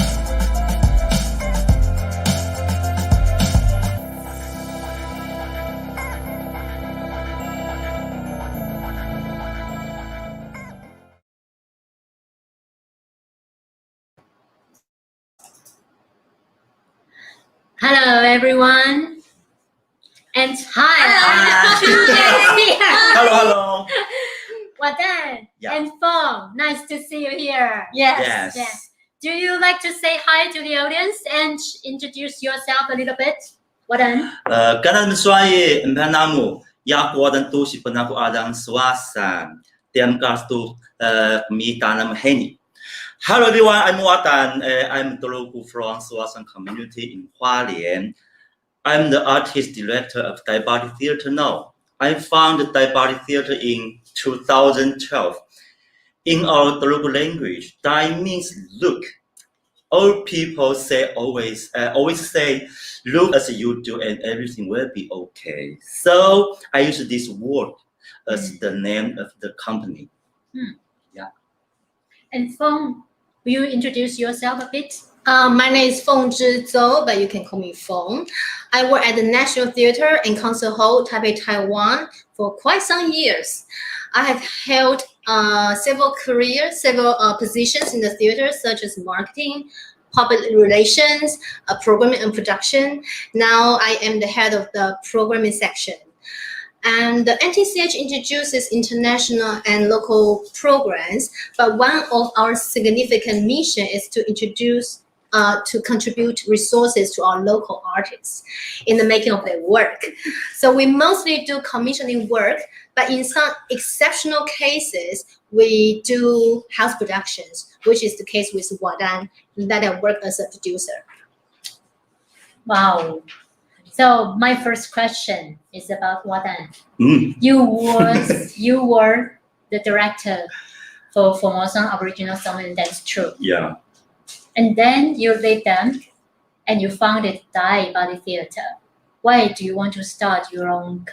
Hello, everyone. And hi. Hello. Watan Yeah. and Feng. Nice to see you here. Yes. Do you like to say hi to the audience and introduce yourself a little bit? Watan? Kanan suai empanamu ya kuadan Tusi penaku adang suasan tiam kastu mi tanam heni. Hello everyone, I'm Watan. I'm the local from Suasan community in Hualien. I'm the artist director of TAI Body Theatre now. I founded TAI Body Theatre in 2012. In our local language, Tai means look. All people say always say, look as you do and everything will be okay. So I use this word as the name of the company. And Feng, will you introduce yourself a bit? My name is Feng-chih Tsou, but you can call me Feng. I work at the National Theatre and Concert Hall, Taipei, Taiwan, for quite some years. I have held several positions in the theater, such as marketing, public relations, programming and production. Now I am the head of the programming section. And the NTCH introduces international and local programs, but one of our significant mission is to contribute resources to our local artists in the making of their work. So we mostly do commissioning work, but in some exceptional cases, we do house productions, which is the case with Watan, that I work as a producer. Wow. So my first question is about Watan. Mm. You were the director for Formosan Aboriginal Song and Dance Troupe. Yeah. And then you leave them and you founded TAI Body Theatre. Why do you want to start your own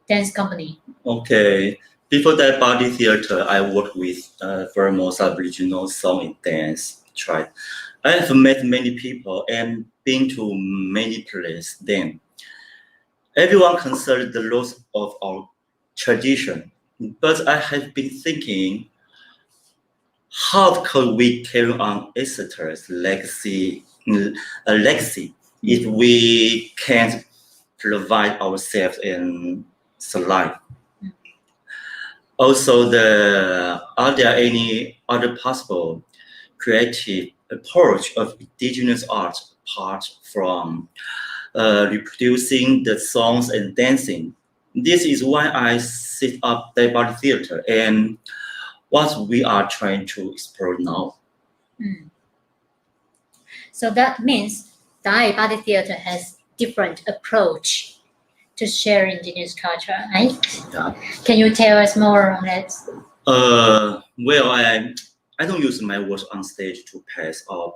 dance company? Okay. Before that Body Theatre, I worked with Formosan Aboriginal Song and Dance Tribe. I have met many people and been to many places. Then, everyone considers the loss of our tradition. But I have been thinking, how could we carry on assert's legacy if we can't provide ourselves in life? Also, are there any other possible creative approach of indigenous art apart from reproducing the songs and dancing? This is why I set up TAI Body Theatre and what we are trying to explore now. So that means TAI Body Theatre has different approach to share indigenous culture, right? Yeah. Can you tell us more on that? Well, I don't use my words on stage to pass or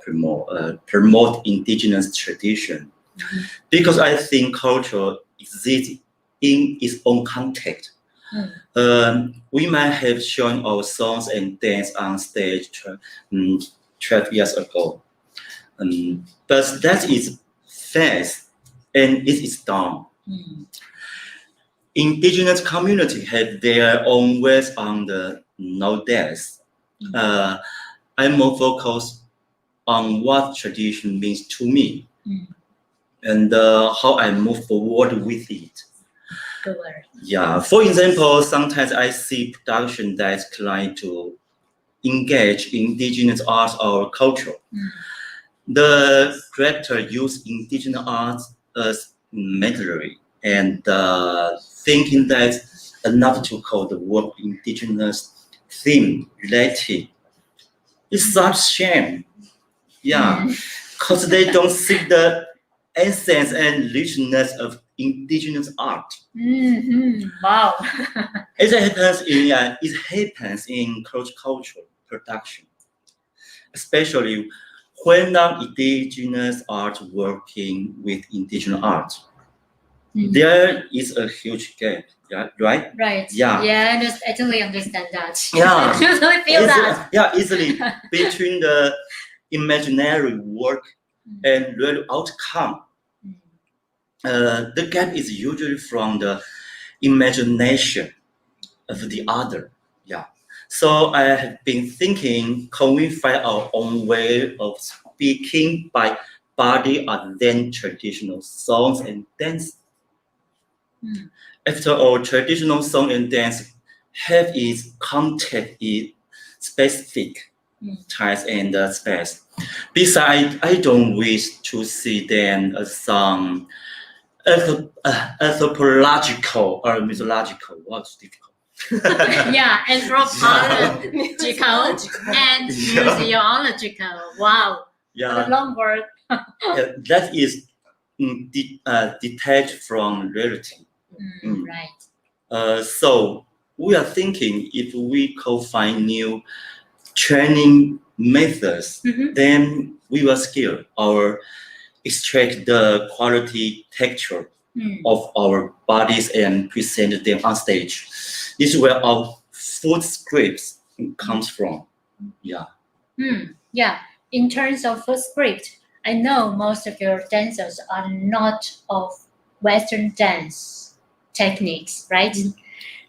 promote indigenous tradition, because I think culture exists in its own context. We might have shown our songs and dance on stage 12 years ago, but that is fast and it is done. Indigenous community have their own ways on the nowadays. I'm more focused on what tradition means to me and how I move forward with it. Good word. Yeah, for example, sometimes I see production that's trying to engage indigenous art or culture. The director use indigenous art as material and thinking that enough to call the work indigenous theme related. It's such a shame. Yeah, because they don't see the essence and richness of indigenous art. Wow. It happens in cross-cultural production, especially when non-indigenous art working with indigenous art. There is a huge gap, yeah, right? Right. Yeah. Yeah, I totally understand that. Yeah. I totally feel that. Yeah, easily between the imaginary work and real outcome. The gap is usually from the imagination of the other. Yeah. So I have been thinking, can we find our own way of speaking by body and then traditional songs and dance? After all, traditional song and dance have its context in specific times and space. Besides, I don't wish to see them as some anthropological or mythological. What's difficult? Yeah, anthropological and museological. Wow. Yeah. What a long word. That is detached from reality. Right. So we are thinking if we could find new training methods, then we will skill or extract the quality texture of our bodies and present them on stage. This is where our food scripts comes from. Yeah. Yeah. in terms of foot script, I know most of your dancers are not of Western dance techniques, right?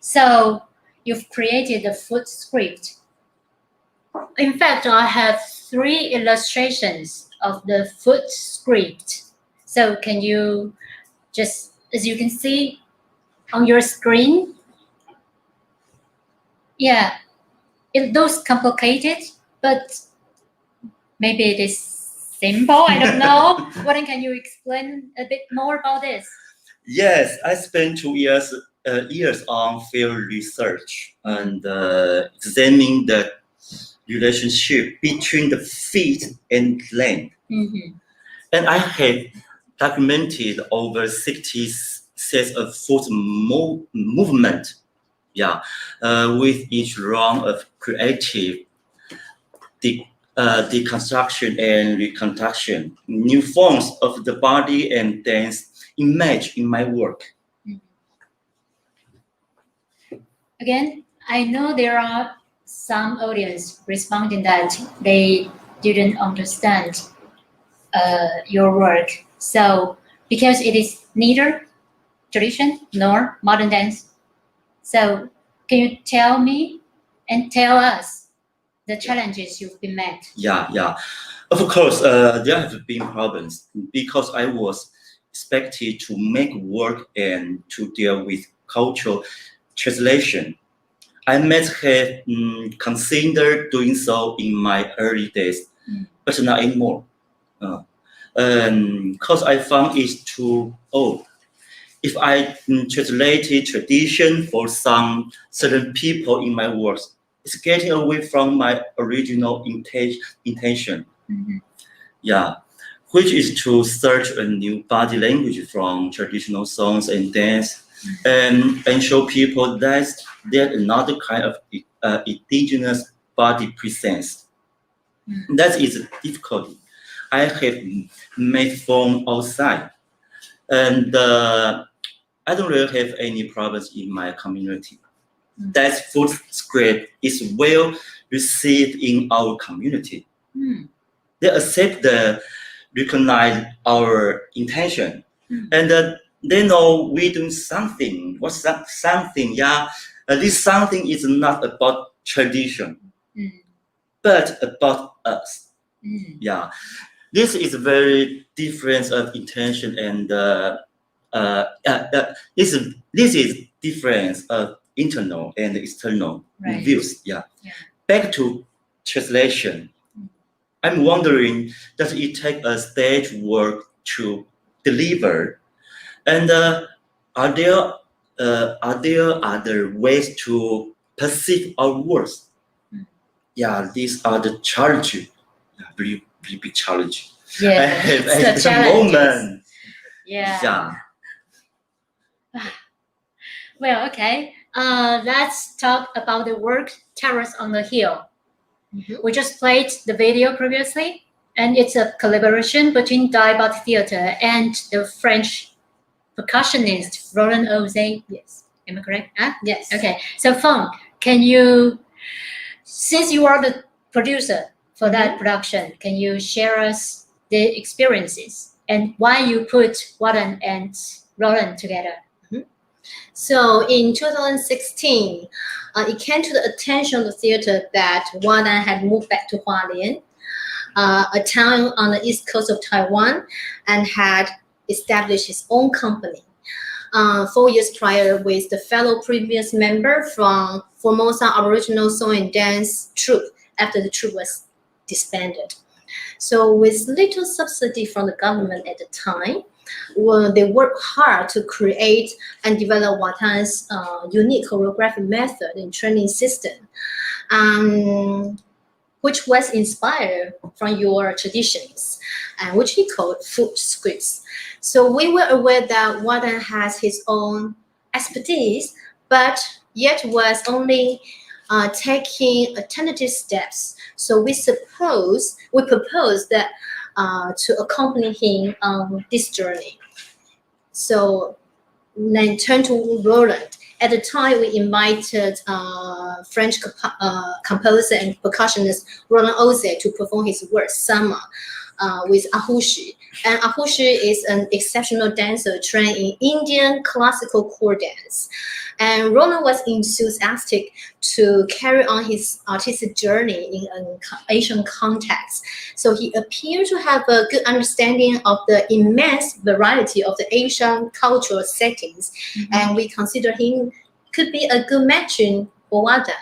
So you've created a foot script. In fact, I have 3 illustrations of the foot script. So can you just, as you can see on your screen, yeah, it looks complicated, but maybe it is simple. I don't know. Watan, can you explain a bit more about this? Yes, I spent 2 years on field research and examining the relationship between the feet and land. And I have documented over 60 sets of foot movement, with each round of creative deconstruction and reconstruction, new forms of the body and dance emerge in my work. Again, I know there are some audience responding that they didn't understand your work. So because it is neither tradition nor modern dance. So can you tell me and tell us the challenges you've been met? Yeah. Of course, there have been problems because I was expected to make work and to deal with cultural translation. I might have considered doing so in my early days, but not anymore. Because I found it too old. If I translated tradition for some certain people in my works, it's getting away from my original intention. Which is to search a new body language from traditional songs and dance, and show people that there's another kind of indigenous body presence. That is a difficulty. I have made from outside, and I don't really have any problems in my community. That foot script is well received in our community. They accept recognize our intention, and they know we're doing something. What's that something? This something is not about tradition, but about us. This is a very difference of intention, and this is difference of internal and external views. Back to translation. I'm wondering, does it take a stage work to deliver? And are there other ways to perceive our words? These are the challenges. Really big challenge. I have at the moment. Well, okay. Let's talk about the work Terrace on the Hill. We just played the video previously, and it's a collaboration between TAI Body Theatre and the French percussionist Roland Ozay. Yes. Am I correct? Yes. Okay. So, Feng, can you, since you are the producer for that production, can you share us the experiences and why you put Watan and Roland together? So in 2016, it came to the attention of the theater that Watan had moved back to Hualien, a town on the east coast of Taiwan, and had established his own company 4 years prior with the fellow previous member from Formosa Aboriginal Song and Dance troupe after the troupe was disbanded. So with little subsidy from the government at the time, they worked hard to create and develop Watan's unique choreographic method and training system, which was inspired from your traditions, and which he called foot scripts. So we were aware that Watan has his own expertise, but yet was only taking alternative steps. So we proposed that to accompany him on this journey. So then turn to Roland at the time, we invited French composer and percussionist Roland Oze to perform his work Sama with Ahushi. And Ahushi is an exceptional dancer trained in Indian classical core dance. And Roland was enthusiastic to carry on his artistic journey in an Asian context. So he appeared to have a good understanding of the immense variety of the Asian cultural settings. And we consider him could be a good matching for Watan.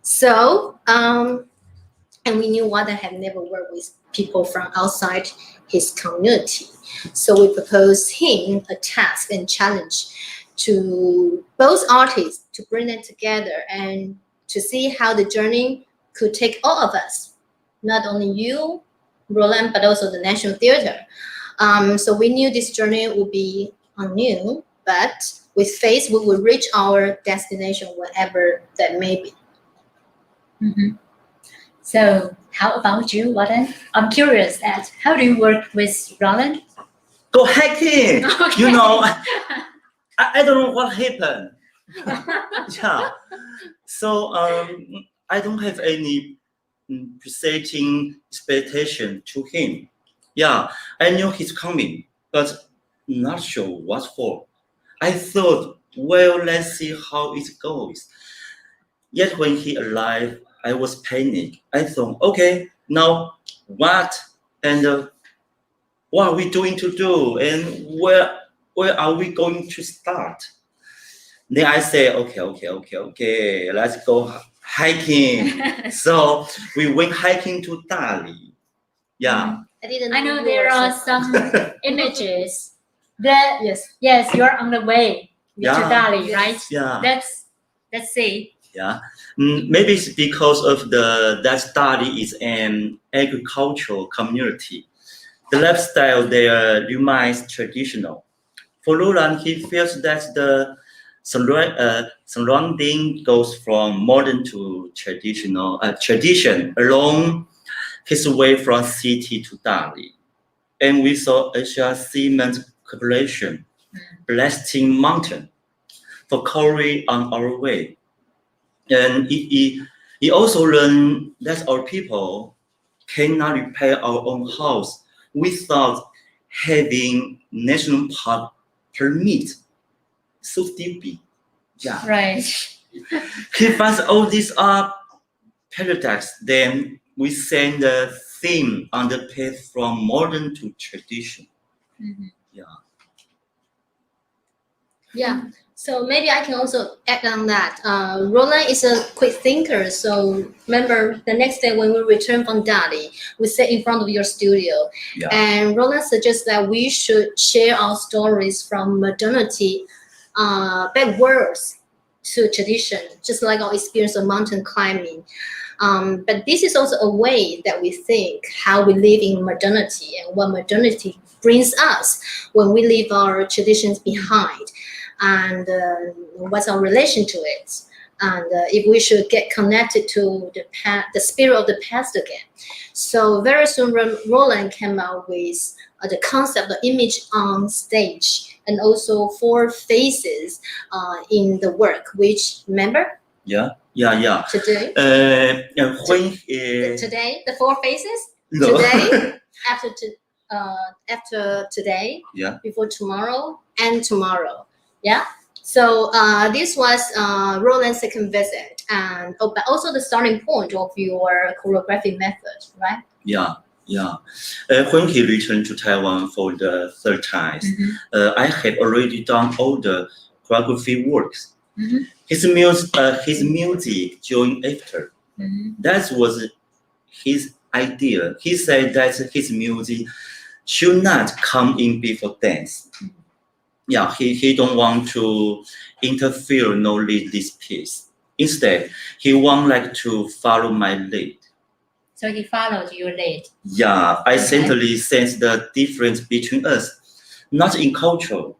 So, and we knew Watan had never worked with people from outside his community. So we proposed him a task and challenge to both artists to bring them together and to see how the journey could take all of us, not only you, Roland, but also the National Theatre. So we knew this journey would be unknown, but with faith, we will reach our destination, whatever that may be. So how about you, Watan? I'm curious at how do you work with Roland? Go hiking. Okay. You know, I don't know what happened. Yeah. So I don't have any preceding expectation to him. Yeah, I knew he's coming, but not sure what for. I thought, well, let's see how it goes. Yet when he arrived, I was panicked. I thought, okay, now what? And what are we doing to do? And where are we going to start? Then I say, okay, let's go hiking. So we went hiking to Dali. Yeah. I know there are some images that yes, you're on the way to Dali, right? Yeah. Let's see. Yeah, maybe it's because of that study is an agricultural community. The lifestyle there remains traditional. For Roland, he feels that the surrounding goes from modern to tradition along his way from city to Dali. And we saw Asia Cement Corporation blasting mountain for quarry on our way. And he also learned that our people cannot repair our own house without having national park permit. So stupid. Yeah. Right. He finds all these are paradox. Then we send the theme on the path from modern to tradition. Yeah. Yeah. So maybe I can also add on that. Roland is a quick thinker. So remember, the next day when we return from Dali, we sit in front of your studio. Yeah. And Roland suggests that we should share our stories from modernity backwards to tradition, just like our experience of mountain climbing. But this is also a way that we think how we live in modernity and what modernity brings us when we leave our traditions behind. And what's our relation to it, and if we should get connected to the spirit of the past again. So very soon Roland came out with the concept of image on stage and also 4 phases in the work, which remember? Yeah. Today? Today, the 4 phases? No. Today, after today, before tomorrow, and tomorrow. Yeah. So this was Roland's second visit, and but also the starting point of your choreographic method, right? Yeah. When he returned to Taiwan for the 3rd time, I had already done all the choreography works. His music joined after. That was his idea. He said that his music should not come in before dance. Yeah, he don't want to interfere nor lead this piece. Instead, he want to follow my lead. So he followed your lead. Yeah, I certainly sense the difference between us, not in culture,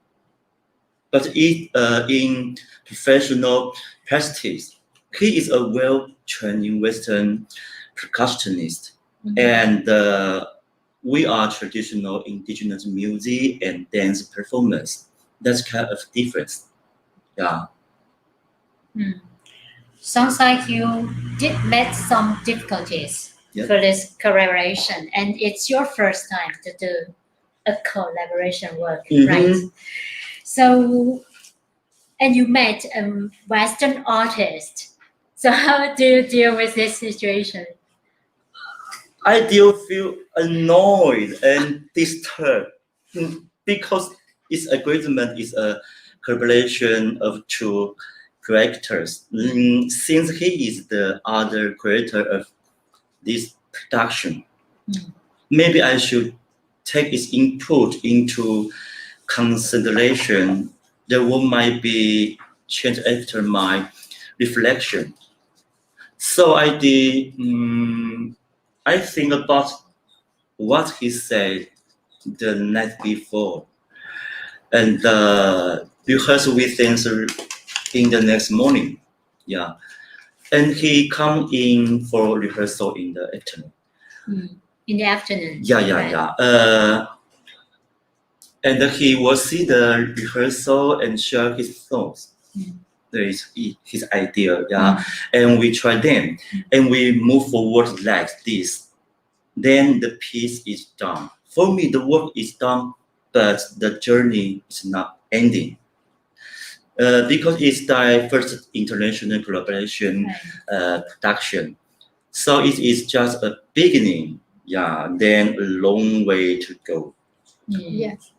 but in professional practice. He is a well-trained Western percussionist, and we are traditional indigenous music and dance performance. That's kind of difference. Yeah. Sounds like you did met some difficulties Yep. for this collaboration, and it's your first time to do a collaboration work, right? So, and you met a Western artist. So how do you deal with this situation? I do feel annoyed and disturbed because its agreement is a collaboration of two creators. Since he is the other creator of this production, maybe I should take his input into consideration. The work might be changed after my reflection. So I did. I think about what he said the night before, and because we think in the next morning, yeah, and he come in for rehearsal in the afternoon. In the afternoon. Yeah. And he will see the rehearsal and share his thoughts. There is his idea, and we try them, and we move forward like this. Then the piece is done. For me, the work is done, but the journey is not ending. Because it's the first international collaboration production. So it is just a beginning, then a long way to go. Yes.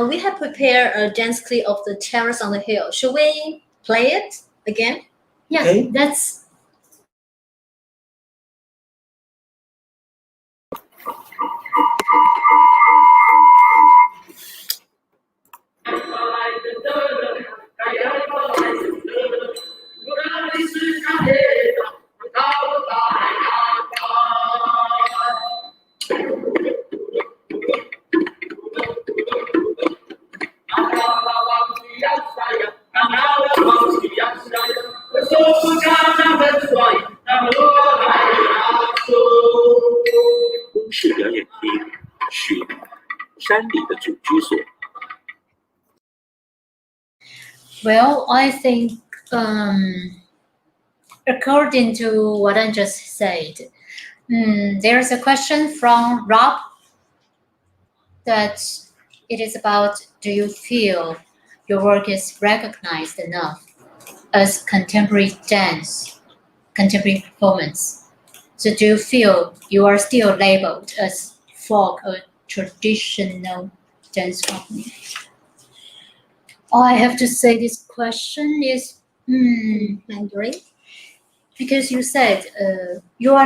We have prepared a dance clip of the Terrace on the Hill. Should we play it again? Yeah, Okay. that's. Well, I think according to what I just said, there's a question from Rob that it is about, do you feel your work is recognized enough as contemporary dance, contemporary performance? So do you feel you are still labeled as folk or traditional dance company? I have to say this question is Mandarin. because you said your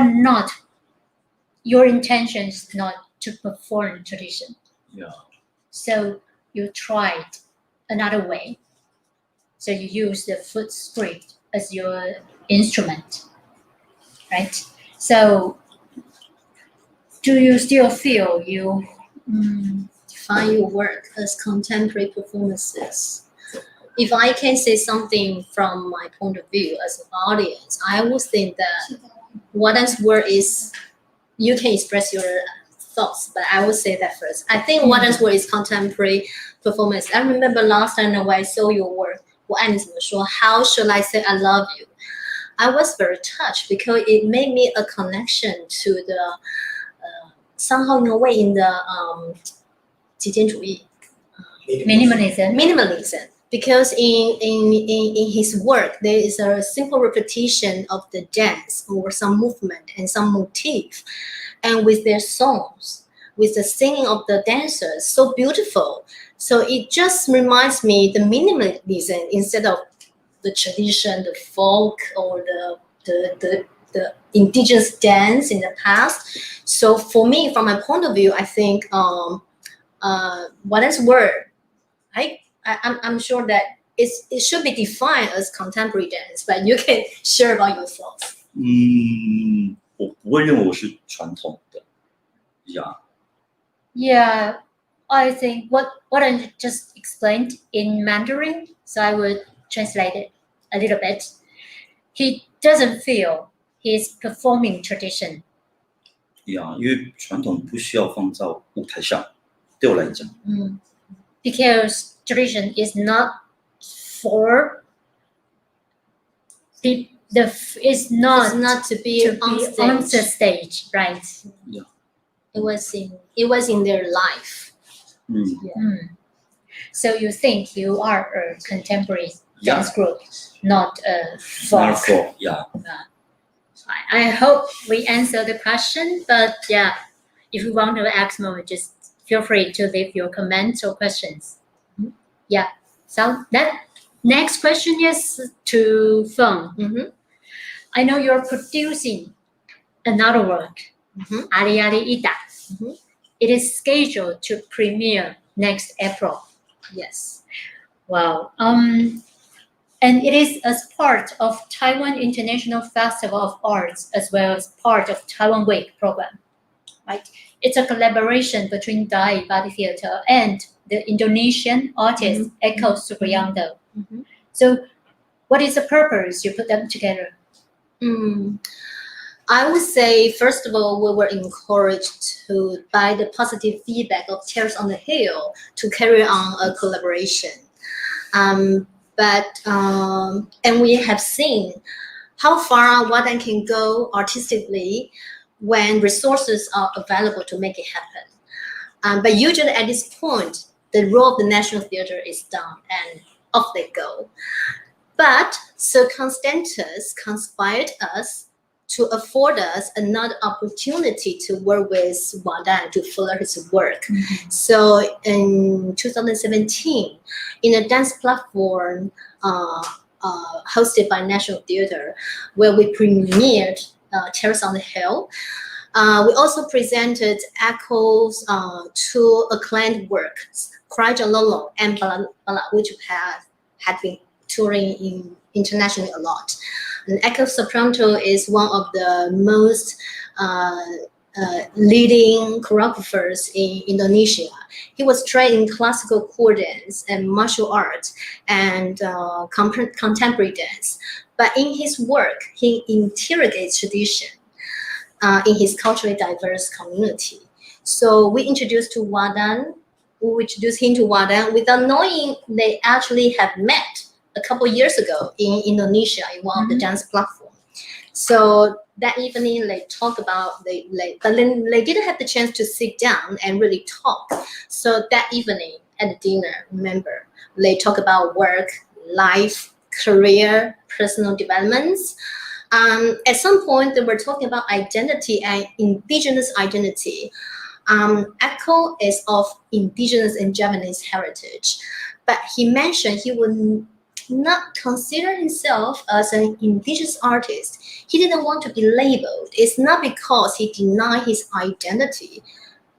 intention is not to perform tradition. Yeah. So you tried another way. So you use the foot script as your instrument, right? So do you still feel you Define your work as contemporary performances. If I can say something from my point of view as an audience, I would think that Watan's work is, you can express your thoughts, but I would say that first. I think Watan's work is contemporary performance. I remember last time when I saw your work, how should I say I love you? I was very touched because it made me a connection to the somehow in a way in the 极简主义 minimalism. Because in his work there is a simple repetition of the dance or some movement and some motif, and with their songs, with the singing of the dancers, so beautiful. So it just reminds me the minimalism instead of the tradition, the folk or the indigenous dance in the past. So for me, from my point of view, I think Watan's work, I'm sure that it should be defined as contemporary dance, but you can share about your thoughts. 我不会认为我是传统的 Yeah, I think what I just explained in Mandarin, so I would translate it a little bit. He doesn't feel he's performing tradition. 因为传统不需要放在舞台上，对我来讲。Because tradition is not for is not It's not to be on the stage, right? It was in their life. So you think you are a contemporary dance group, not a folk? Yeah. I hope we answer the question, but yeah, if you want to ask more, just feel free to leave your comments or questions. Yeah. So that next question is to Feng. I know you're producing another work, Ali Ali Ida. It is scheduled to premiere next April. Yes. Wow. And it is as part of Taiwan International Festival of Arts as well as part of Taiwan Week program, right? It's a collaboration between TAI Body Theatre and the Indonesian artist Eko Supriyanto. So what is the purpose you put them together? I would say, first of all, we were encouraged by the positive feedback of Tears on the Hill to carry on a collaboration. And we have seen how far Watan can go artistically when resources are available to make it happen. But usually at this point, the role of the National Theatre is done and off they go. But circumstances conspired us to afford us another opportunity to work with Watan to further his work. So in 2017, in a dance platform hosted by National Theatre, where we premiered Terrace on the Hill, we also presented Eko's two acclaimed works, Cry Jalolo and Bala Bala, which had been touring internationally a lot. And Eko Supriyanto is one of the most leading choreographers in Indonesia. He was trained in classical core dance and martial arts and contemporary dance. But in his work, he interrogates tradition in his culturally diverse community. So we introduced him to Watan without knowing they actually have met a couple years ago in Indonesia in one of the dance platforms. So that evening they talked about but then they didn't have the chance to sit down and really talk. So that evening at the dinner, remember, they talk about work, life, career, personal developments. At some point they were talking about identity and indigenous identity. Eko is of indigenous and Javanese heritage, but he mentioned he would not consider himself as an indigenous artist. He didn't want to be labeled. It's not because he denied his identity,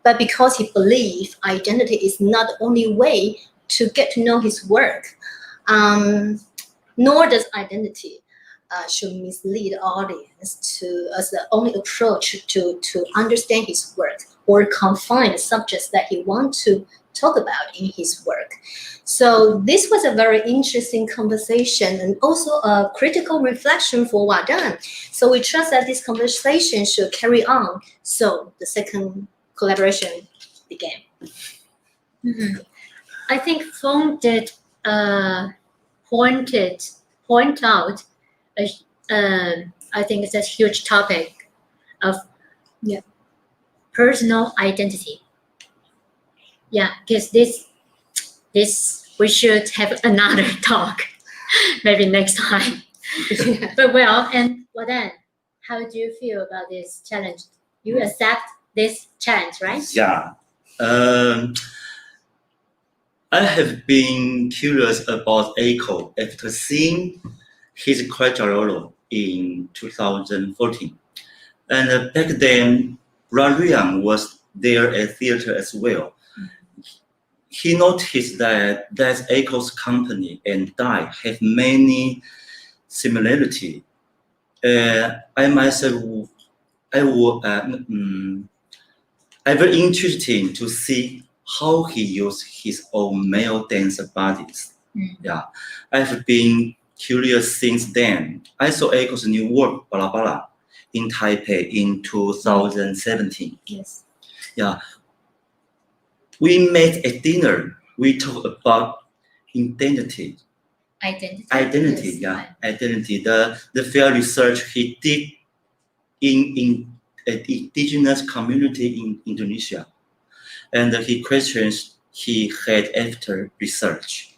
but because he believed identity is not the only way to get to know his work. Nor does identity should mislead the audience as the only approach to understand his work or confine the subjects that he wants to talk about in his work. So this was a very interesting conversation and also a critical reflection for Watan. So we trust that this conversation should carry on. So the second collaboration began. I think Feng did point out I think it's a huge topic of personal identity. Yeah, because this we should have another talk maybe next time. But well, and Watan, how do you feel about this challenge? You accept this challenge, right? Yeah. I have been curious about Eko after seeing his Cry Jalolo in 2014. And back then, Rarian was there at theater as well. He noticed that Eko's company and TAI have many similarities. I myself, I very interesting to see how he used his own male dancer bodies. Yeah, I've been curious since then. I saw Eko's new work, Bala Bala, in Taipei in 2017. Yes. Yeah. We met at dinner. We talked about identity, Identity. Yeah, Right. identity. The field research he did in indigenous community in Indonesia, and he questions he had after research.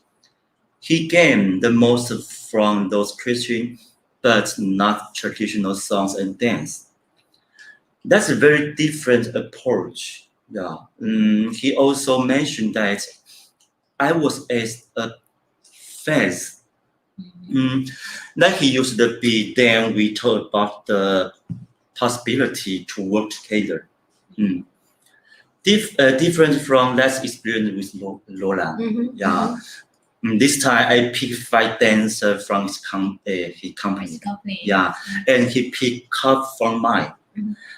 He gained the most from those questions, but not traditional songs and dance. That's a very different approach. Yeah. He also mentioned that I was as a phase. Then he used the beat, then we talked about the possibility to work together. Different from last experience with Lola. Yeah. This time I picked 5 dancers from his company. Yeah, and he picked up from mine.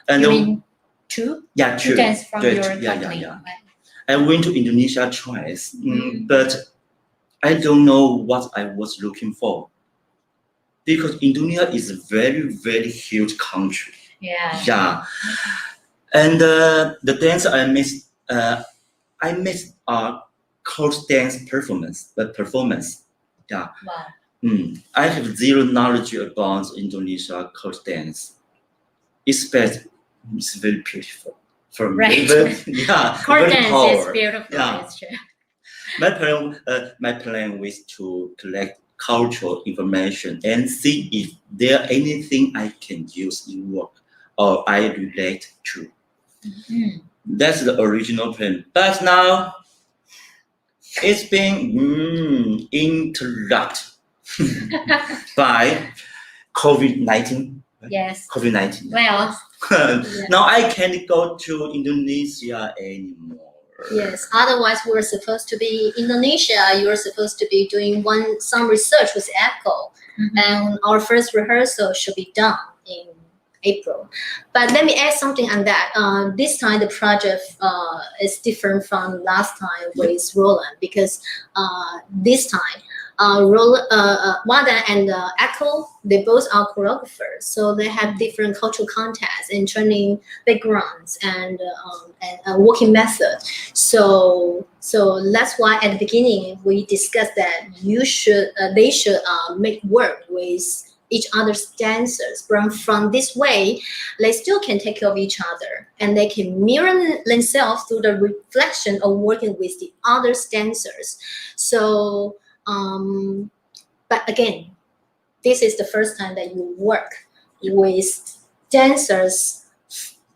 And You mean two? Yeah, Two dancers from your company. Yeah. I went to Indonesia twice, but I don't know what I was looking for, because Indonesia is a very, very huge country. Yeah. And the dance I missed coach dance performance. Yeah. Wow. I have zero knowledge about Indonesia coach dance. It's very beautiful. From Right. Yeah. Court very dance power. is beautiful. Yeah. It's true. My plan was to collect cultural information and see if there anything I can use in work or I relate to. That's the original plan. But now it's been interrupted by COVID-19. Yes. COVID-19. Well, now I can't go to Indonesia anymore. Yes, otherwise we were supposed to be in Indonesia. You were supposed to be doing some research with ECHO, and our first rehearsal should be done in April. But let me add something on that. This time the project is different from last time with Roland, because this time Watan and ECHO, they both are choreographers, so they have different cultural contexts and training backgrounds and working method. So that's why at the beginning we discussed that they should make work with each other's dancers. From this way, they still can take care of each other, and they can mirror themselves through the reflection of working with the other dancers. So. But again, this is the first time that you work with dancers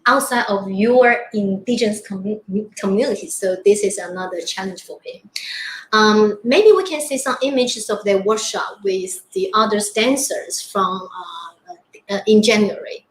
outside of your indigenous community. So this is another challenge for him. Maybe we can see some images of their workshop with the other dancers from in January.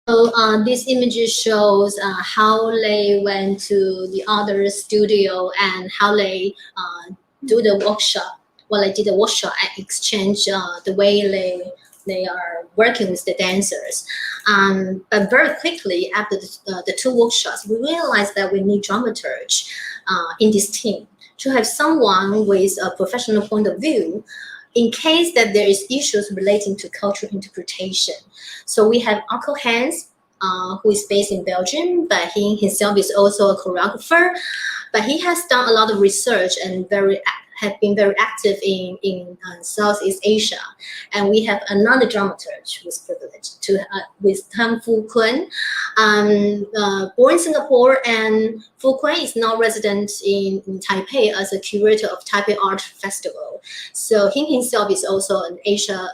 So this image shows how they went to the other studio and how they do the workshop. Well, they did the workshop and exchange the way they are working with the dancers. But very quickly after the 2 workshops, we realized that we need dramaturge in this team to have someone with a professional point of view in case that there is issues relating to cultural interpretation. So we have Uncle Hans, who is based in Belgium, but he himself is also a choreographer. But he has done a lot of research and have been very active in Southeast Asia. And we have another dramaturge who is privileged with Tam Fu Kun, born in Singapore, and Fu Kun is now resident in Taipei as a curator of Taipei Art Festival. So he himself is also an Asia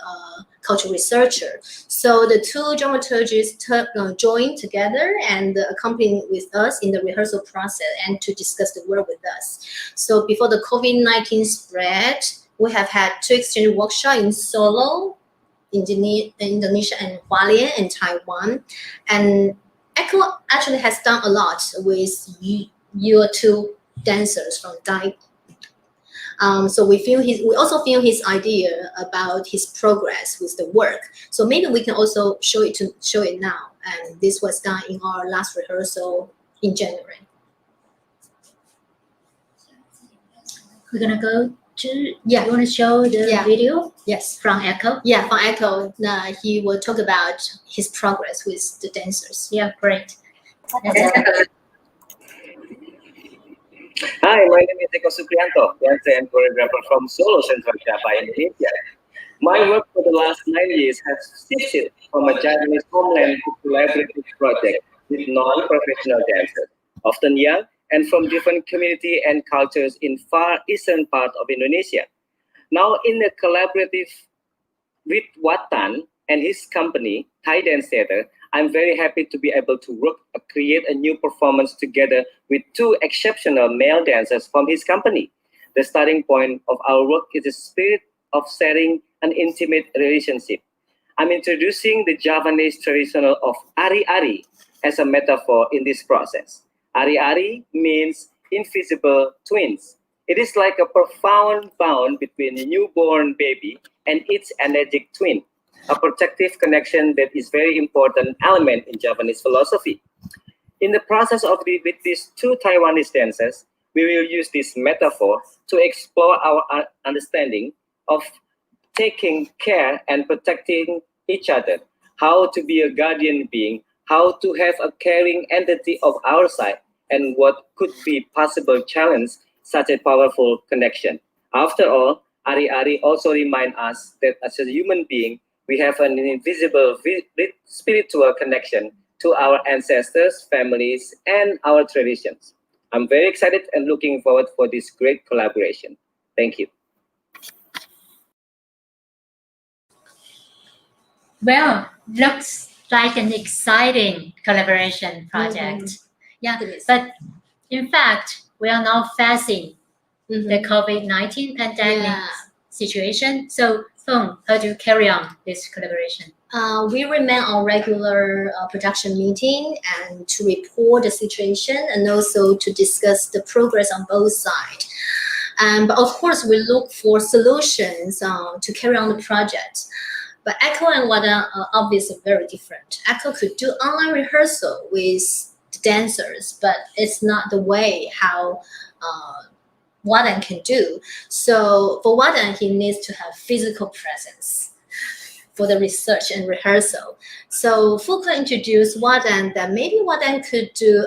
cultural researcher. So the two dramaturgists joined together and accompanied with us in the rehearsal process and to discuss the work with us. So before the COVID-19 spread, we have had 2 exchange workshops in Solo, Indonesia, and Hualien in Taiwan. And Echo actually has done a lot with your 2 dancers from Taiwan. So we also feel his idea about his progress with the work. So maybe we can also show it now. And this was done in our last rehearsal in January. We're gonna go to. You want to show the video? Yes. From Echo. Yeah, from Echo. He will talk about his progress with the dancers. Yeah, great. Hi, my name is Eko Supriyanto, dancer and choreographer from Solo, Central Java, Indonesia. My work for the last 9 years has shifted from a Japanese homeland to collaborative project with non-professional dancers, often young and from different community and cultures in far eastern part of Indonesia. Now in a collaborative with Watan and his company, TAI Dance Theatre, I'm very happy to be able to create a new performance together with 2 exceptional male dancers from his company. The starting point of our work is the spirit of sharing an intimate relationship. I'm introducing the Javanese traditional of ari-ari as a metaphor in this process. Ari-ari means invisible twins. It is like a profound bond between a newborn baby and its energetic twin, a protective connection that is very important element in Japanese philosophy. In the process of with these 2 Taiwanese dancers, we will use this metaphor to explore our understanding of taking care and protecting each other, how to be a guardian being, how to have a caring entity of our side, and what could be possible challenge such a powerful connection. After all, Ari-Ari also remind us that as a human being, we have an invisible spiritual connection to our ancestors, families, and our traditions. I'm very excited and looking forward for this great collaboration. Thank you. Well, looks like an exciting collaboration project. Yeah, but in fact, we are now facing the COVID-19 pandemic situation. So, Feng, how do you carry on this collaboration? We remain on regular production meeting and to report the situation and also to discuss the progress on both sides. But of course, we look for solutions to carry on the project. But Echo and Watan are obviously very different. Echo could do online rehearsal with the dancers, but it's not the way how Watan can do. So for Watan, he needs to have physical presence for the research and rehearsal. So Foucault introduced Watan that maybe Watan could do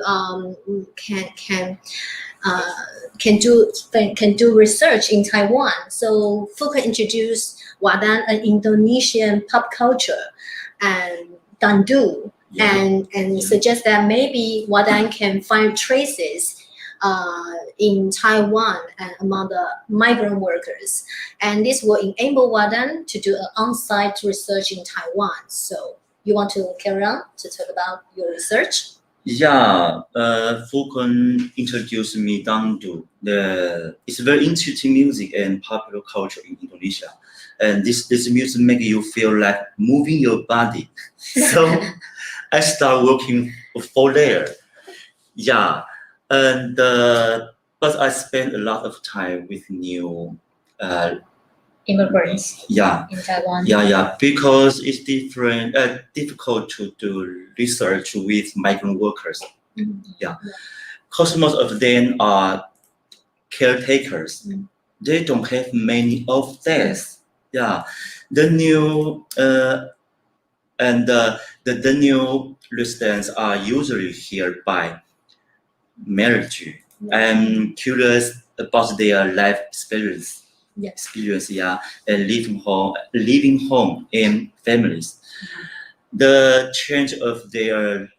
can do research in Taiwan. So Foucault introduced Watan an Indonesian pop culture and dandu, and suggest that maybe Watan can find traces in Taiwan and among the migrant workers. And this will enable Watan to do an on-site research in Taiwan. So you want to carry on to talk about your research? Yeah, Foucault introduced me dandu. It's very interesting music and popular culture in Indonesia. And this music make you feel like moving your body. So I start working for there. Yeah. And but I spent a lot of time with new immigrants. Yeah. In Taiwan. Yeah, because it's difficult to do research with migrant workers. Yeah, because most of them are caretakers. They don't have many of this. Yeah, the new the new residents are usually here by marriage. I'm curious about their life experience. And living home in families. The change of their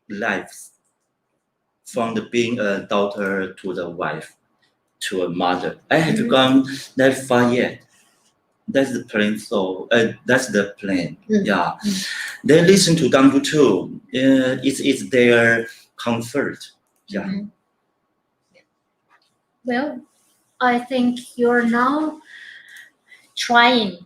lives from being a daughter to the wife to a mother. I haven't gone that far yet. That's the plan. So that's the plan. Yeah. They listen to Dangbu too. It's their comfort. Yeah. Well, I think you're now trying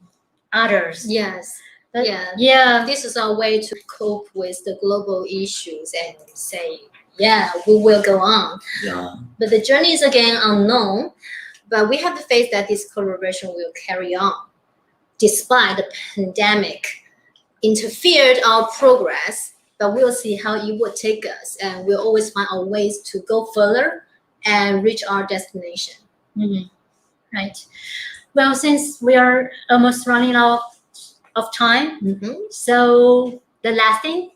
others. Yes. But yeah. This is our way to cope with the global issues and say, yeah, we will go on. Yeah. But the journey is again unknown. But we have the faith that this collaboration will carry on, despite the pandemic interfered our progress. But we'll see how it will take us, and we'll always find our ways to go further and reach our destination. Right. Well, since we are almost running out of time, so the last thing,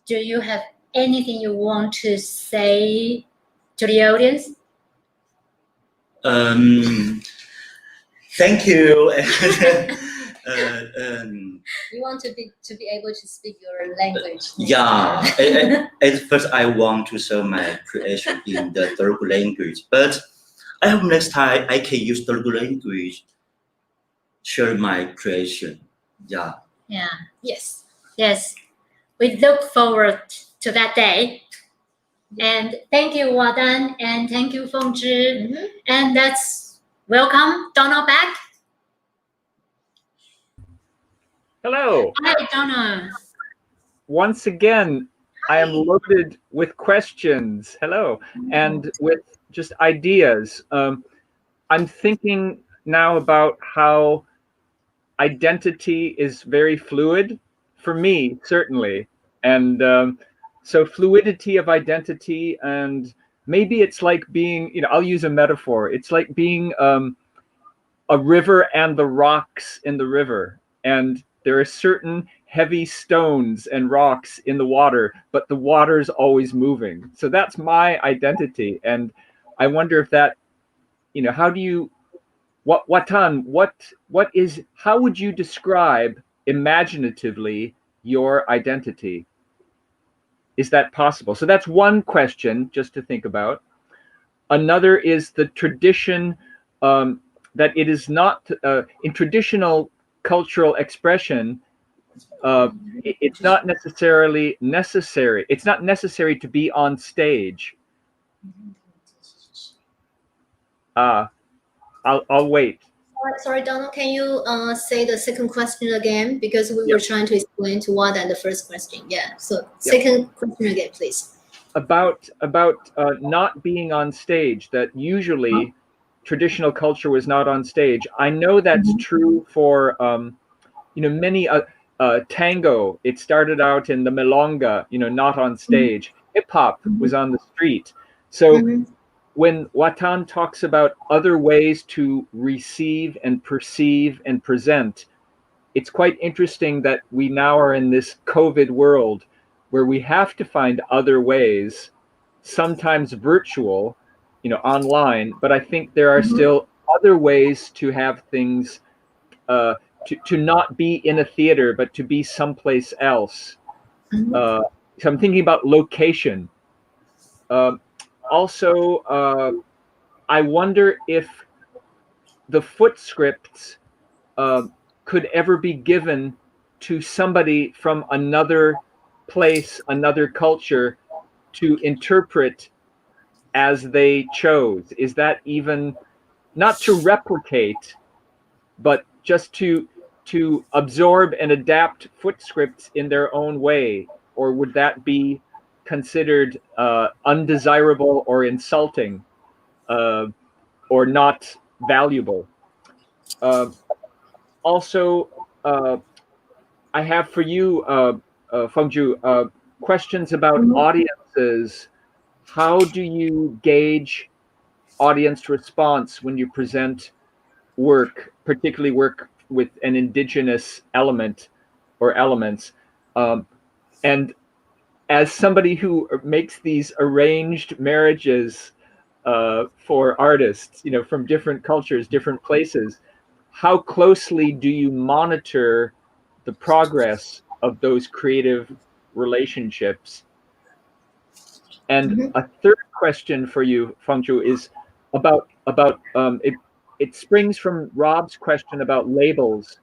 do you have anything you want to say to the audience? Thank you. You want to be able to speak your language. Yeah. At first, I want to show my creation in the Telugu language, but I hope next time I can use Telugu language share my creation. Yeah. Yeah. Yes. Yes. We look forward to that day. And thank you, Watan, and thank you, Feng-chih. And let's welcome Donald back. Hello. Hi, Donald. Once again, I am loaded with questions. Hello. And with just ideas. I'm thinking now about how identity is very fluid for me, certainly. And so fluidity of identity, and maybe it's like being, I'll use a metaphor. It's like being a river and the rocks in the river. And there are certain heavy stones and rocks in the water, but the water's always moving. So that's my identity. And I wonder if that, how do you, Watan, how would you describe imaginatively your identity? Is that possible? So that's one question just to think about. Another is the tradition, that it is not, in traditional cultural expression, it's not necessarily necessary. It's not necessary to be on stage. I'll wait. Sorry, Donald, can you say the second question again? Because we were trying to explain to Watan the first question. Yeah, so second question again, please. About not being on stage, that usually traditional culture was not on stage. I know that's true for, many, tango, it started out in the milonga, not on stage. Hip hop was on the street. So when Watan talks about other ways to receive and perceive and present, it's quite interesting that we now are in this COVID world where we have to find other ways, sometimes virtual, online, but I think there are still other ways to have things, to not be in a theater, but to be someplace else. So I'm thinking about location. Also, I wonder if the foot scripts could ever be given to somebody from another place, another culture, to interpret as they chose. Is that even, not to replicate, but just to absorb and adapt foot scripts in their own way? Or would that be considered undesirable or insulting, or not valuable? Also, I have for you, Feng-chih, questions about audiences. How do you gauge audience response when you present work, particularly work with an indigenous element or elements? And as somebody who makes these arranged marriages for artists, from different cultures, different places, how closely do you monitor the progress of those creative relationships? And a third question for you, Feng-chih, is about it springs from Rob's question about labels,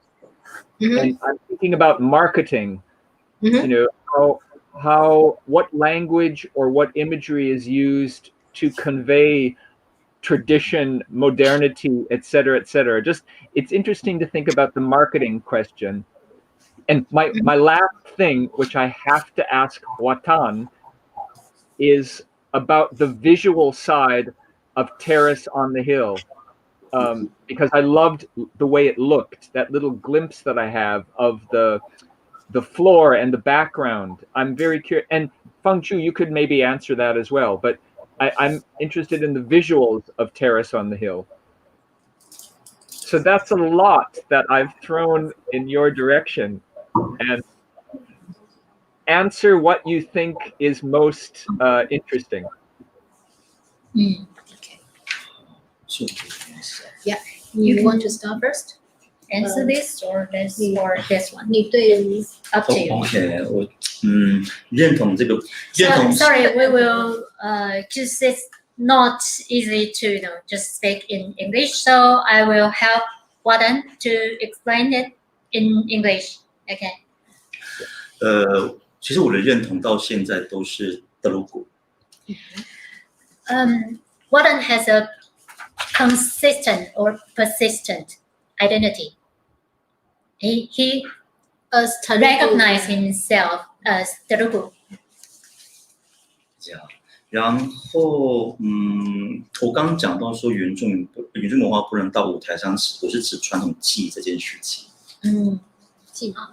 and I'm thinking about marketing. You know, what language or what imagery is used to convey tradition, modernity, etc., etc. Just, it's interesting to think about the marketing question. And my last thing, which I have to ask Watan, is about the visual side of Terrace on the Hill, because I loved the way it looked, that little glimpse that I have of the floor and the background. I'm very curious, and Feng-chih, you could maybe answer that as well, but I'm interested in the visuals of Terrace on the Hill. So that's a lot that I've thrown in your direction, and answer what you think is most interesting. Okay. Yeah, you want to start first? Answer this or this or this one. Up to you. OK， 我认同这个认同。Sorry, we will just it's not easy to just speak in English, so I will help Watan to explain it in English. Okay. 其实我的认同到现在都是德鲁古。Watan has a consistent or persistent identity. He recognizes himself as Telugu. 这样，然后我刚刚讲到说原住民文化不能到舞台上，我是指传统技艺这件事情。技法。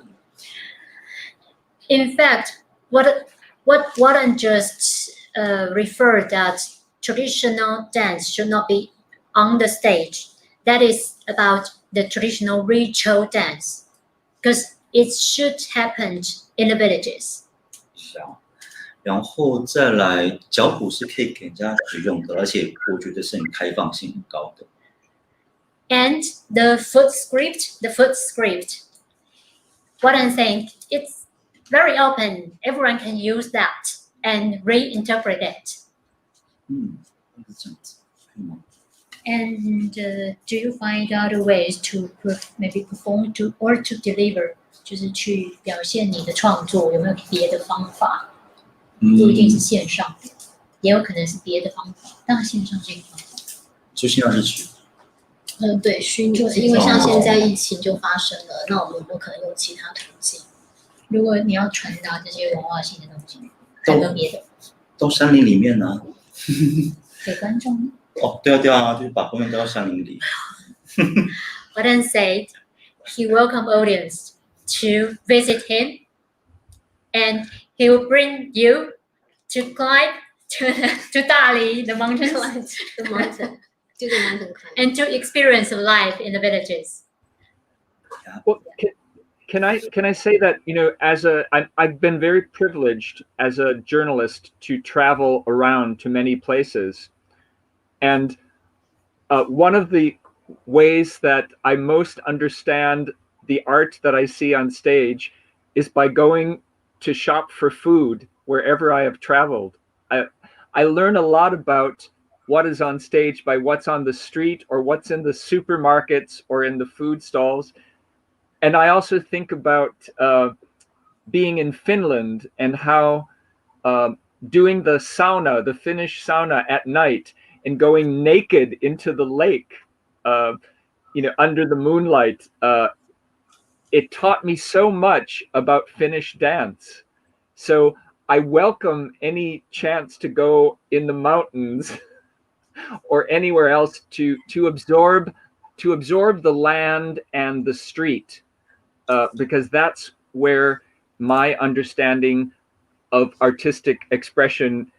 In fact, what Watan just referred that traditional dance should not be on the stage. That is about the traditional ritual dance, because it should happen in the villages. 是啊，然后再来脚谱是可以给人家使用的，而且我觉得是很开放性很高的。And the foot script, what I think, it's very open. Everyone can use that and reinterpret it. 是这样子。And do you find other ways to maybe perform or to deliver？ 就是去表现你的创作，有没有别的方法？不一定是线上的，也有可能是别的方法。当然线上这个方法。就线上是指？对，虚拟，因为像现在疫情就发生了，那我们不可能用其他途径。如果你要传达这些文化性的东西，还有没有别的？到山林里面呢？给观众。哦，对啊，就是把观众带到山林里。Watan said he welcomed audience to visit him, and he will bring you to climb to Dali, the mountains, the mountain, do the mountain climb, and to experience life in the villages. Well, can I say that, you know, I've been very privileged as a journalist to travel around to many places, and one of the ways that I most understand the art that I see on stage is by going to shop for food wherever I have traveled. I learn a lot about what is on stage by what's on the street or what's in the supermarkets or in the food stalls. And I also think about being in Finland and how doing the sauna, the Finnish sauna at night, and going naked into the lake, you know, under the moonlight, it taught me so much about Finnish dance. So I welcome any chance to go in the mountains or anywhere else to absorb the land and the street, because that's where my understanding of artistic expression,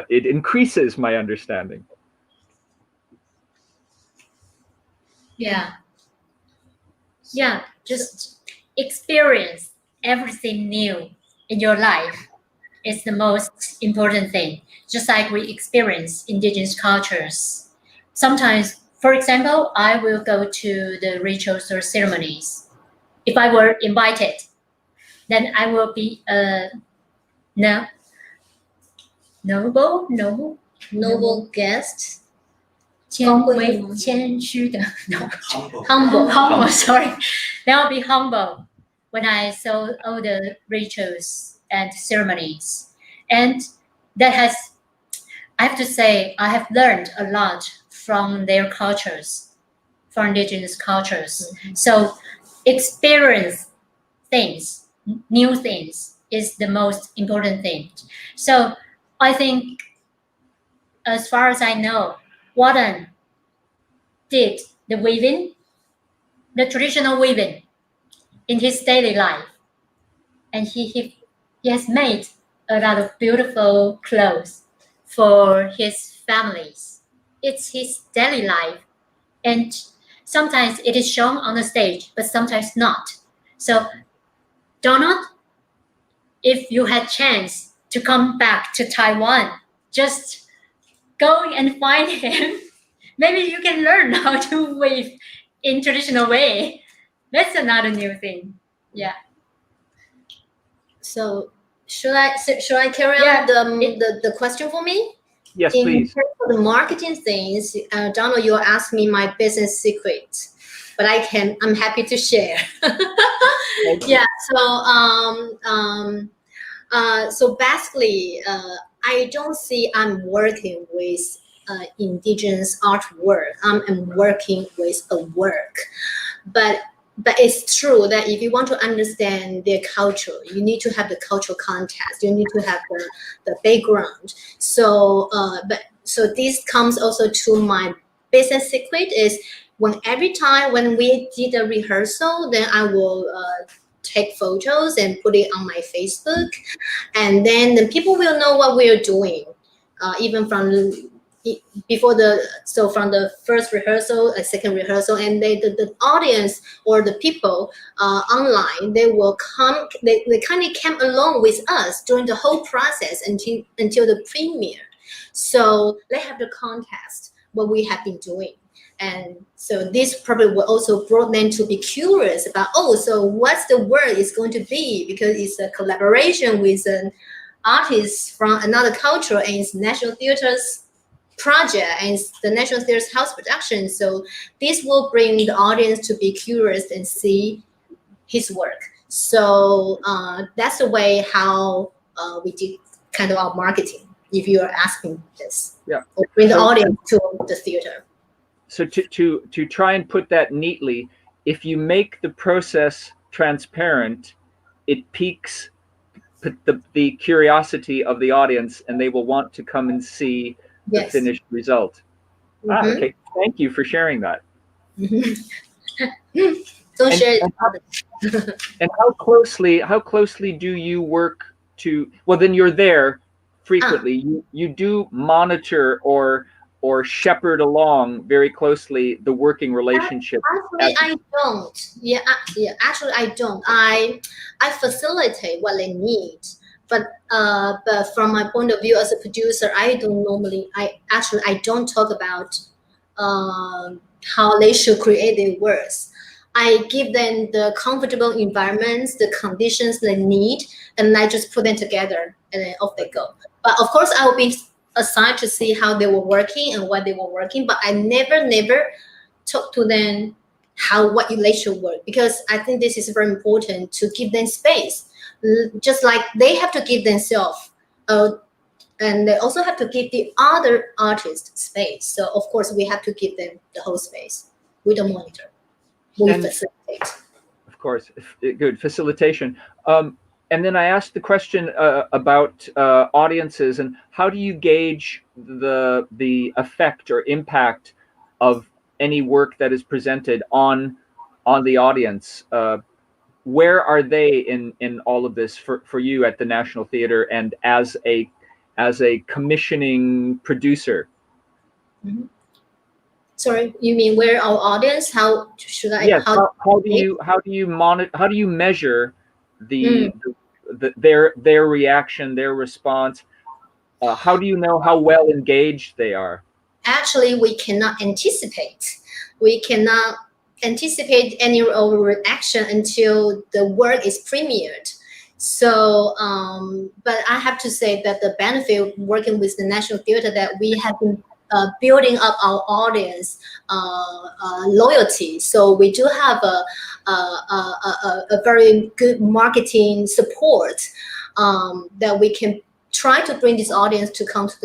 it increases my understanding. Yeah, just experience everything new in your life is the most important thing. Just like we experience indigenous cultures. Sometimes, for example, I will go to the rituals or ceremonies. If I were invited, then I will be a noble guest. 谦虚的 Humble. humble, sorry. Then I'll be humble when I saw all the rituals and ceremonies. And that has, I have to say, I have learned a lot from their cultures, from indigenous cultures. So experience things, new things is the most important thing. So I think, as far as I know, Watan did the weaving, the traditional weaving in his daily life. And he has made a lot of beautiful clothes for his families. It's his daily life. And sometimes it is shown on the stage, but sometimes not. So Donald, if you had chance to come back to Taiwan, just go and find him. Maybe you can learn how to weave in traditional way. That's another new thing. Yeah. So should I carry on the question for me? Yes, In please. terms of the marketing things, Donald, you asked me my business secret, but I'm happy to share. Yeah. So basically, I don't see I'm working with indigenous artwork. I'm working with a work, but it's true that if you want to understand their culture, you need to have the cultural context. You need to have the background. So this comes also to my business secret is every time when we did a rehearsal, then I will take photos and put it on my Facebook, and then the people will know what we are doing, even from from the first rehearsal, second rehearsal, and the audience or the people online, they will come. They kind of came along with us during the whole process until the premiere. So they have the context what we have been doing. And so this probably will also brought them to be curious about, so what's the word is going to be, because it's a collaboration with an artist from another culture, and it's National Theatre's project, and it's the National Theatre's house production. So this will bring the audience to be curious and see his work. So that's the way how we did kind of our marketing, if you are asking this. Yeah. Or bring the audience to the theater. So to try and put that neatly, if you make the process transparent, it piques the curiosity of the audience, and they will want to come and see the finished result. Okay. Thank you for sharing that. Don't share it. And how closely do you work to? Well, then you're there frequently. You do monitor or shepherd along very closely the working relationship. Actually, I don't. Actually, I don't. I facilitate what they need, but from my point of view as a producer, I don't talk about how they should create their works. I give them the comfortable environments, the conditions they need, and I just put them together, and then off they go. But of course, I will be assigned to see how they were working and what they were working, but I never talk to them what they should work, because I think this is very important to give them space, just like they have to give themselves, and they also have to give the other artists space. So of course we have to give them the whole space. We don't monitor, we facilitate. Of course, good facilitation. And then I asked the question about audiences, and how do you gauge the effect or impact of any work that is presented on the audience? Where are they in all of this for you at the National Theatre and as a commissioning producer? Mm-hmm. Sorry, you mean where our audience? How should I? Yes. How do you monitor? How do you measure their reaction, their response? How do you know how well engaged they are? Actually, we cannot anticipate. We cannot anticipate any reaction until the work is premiered. So, but I have to say that the benefit of working with the National Theatre, that we have been building up our audience loyalty. So we do have a very good marketing support that we can try to bring this audience to come to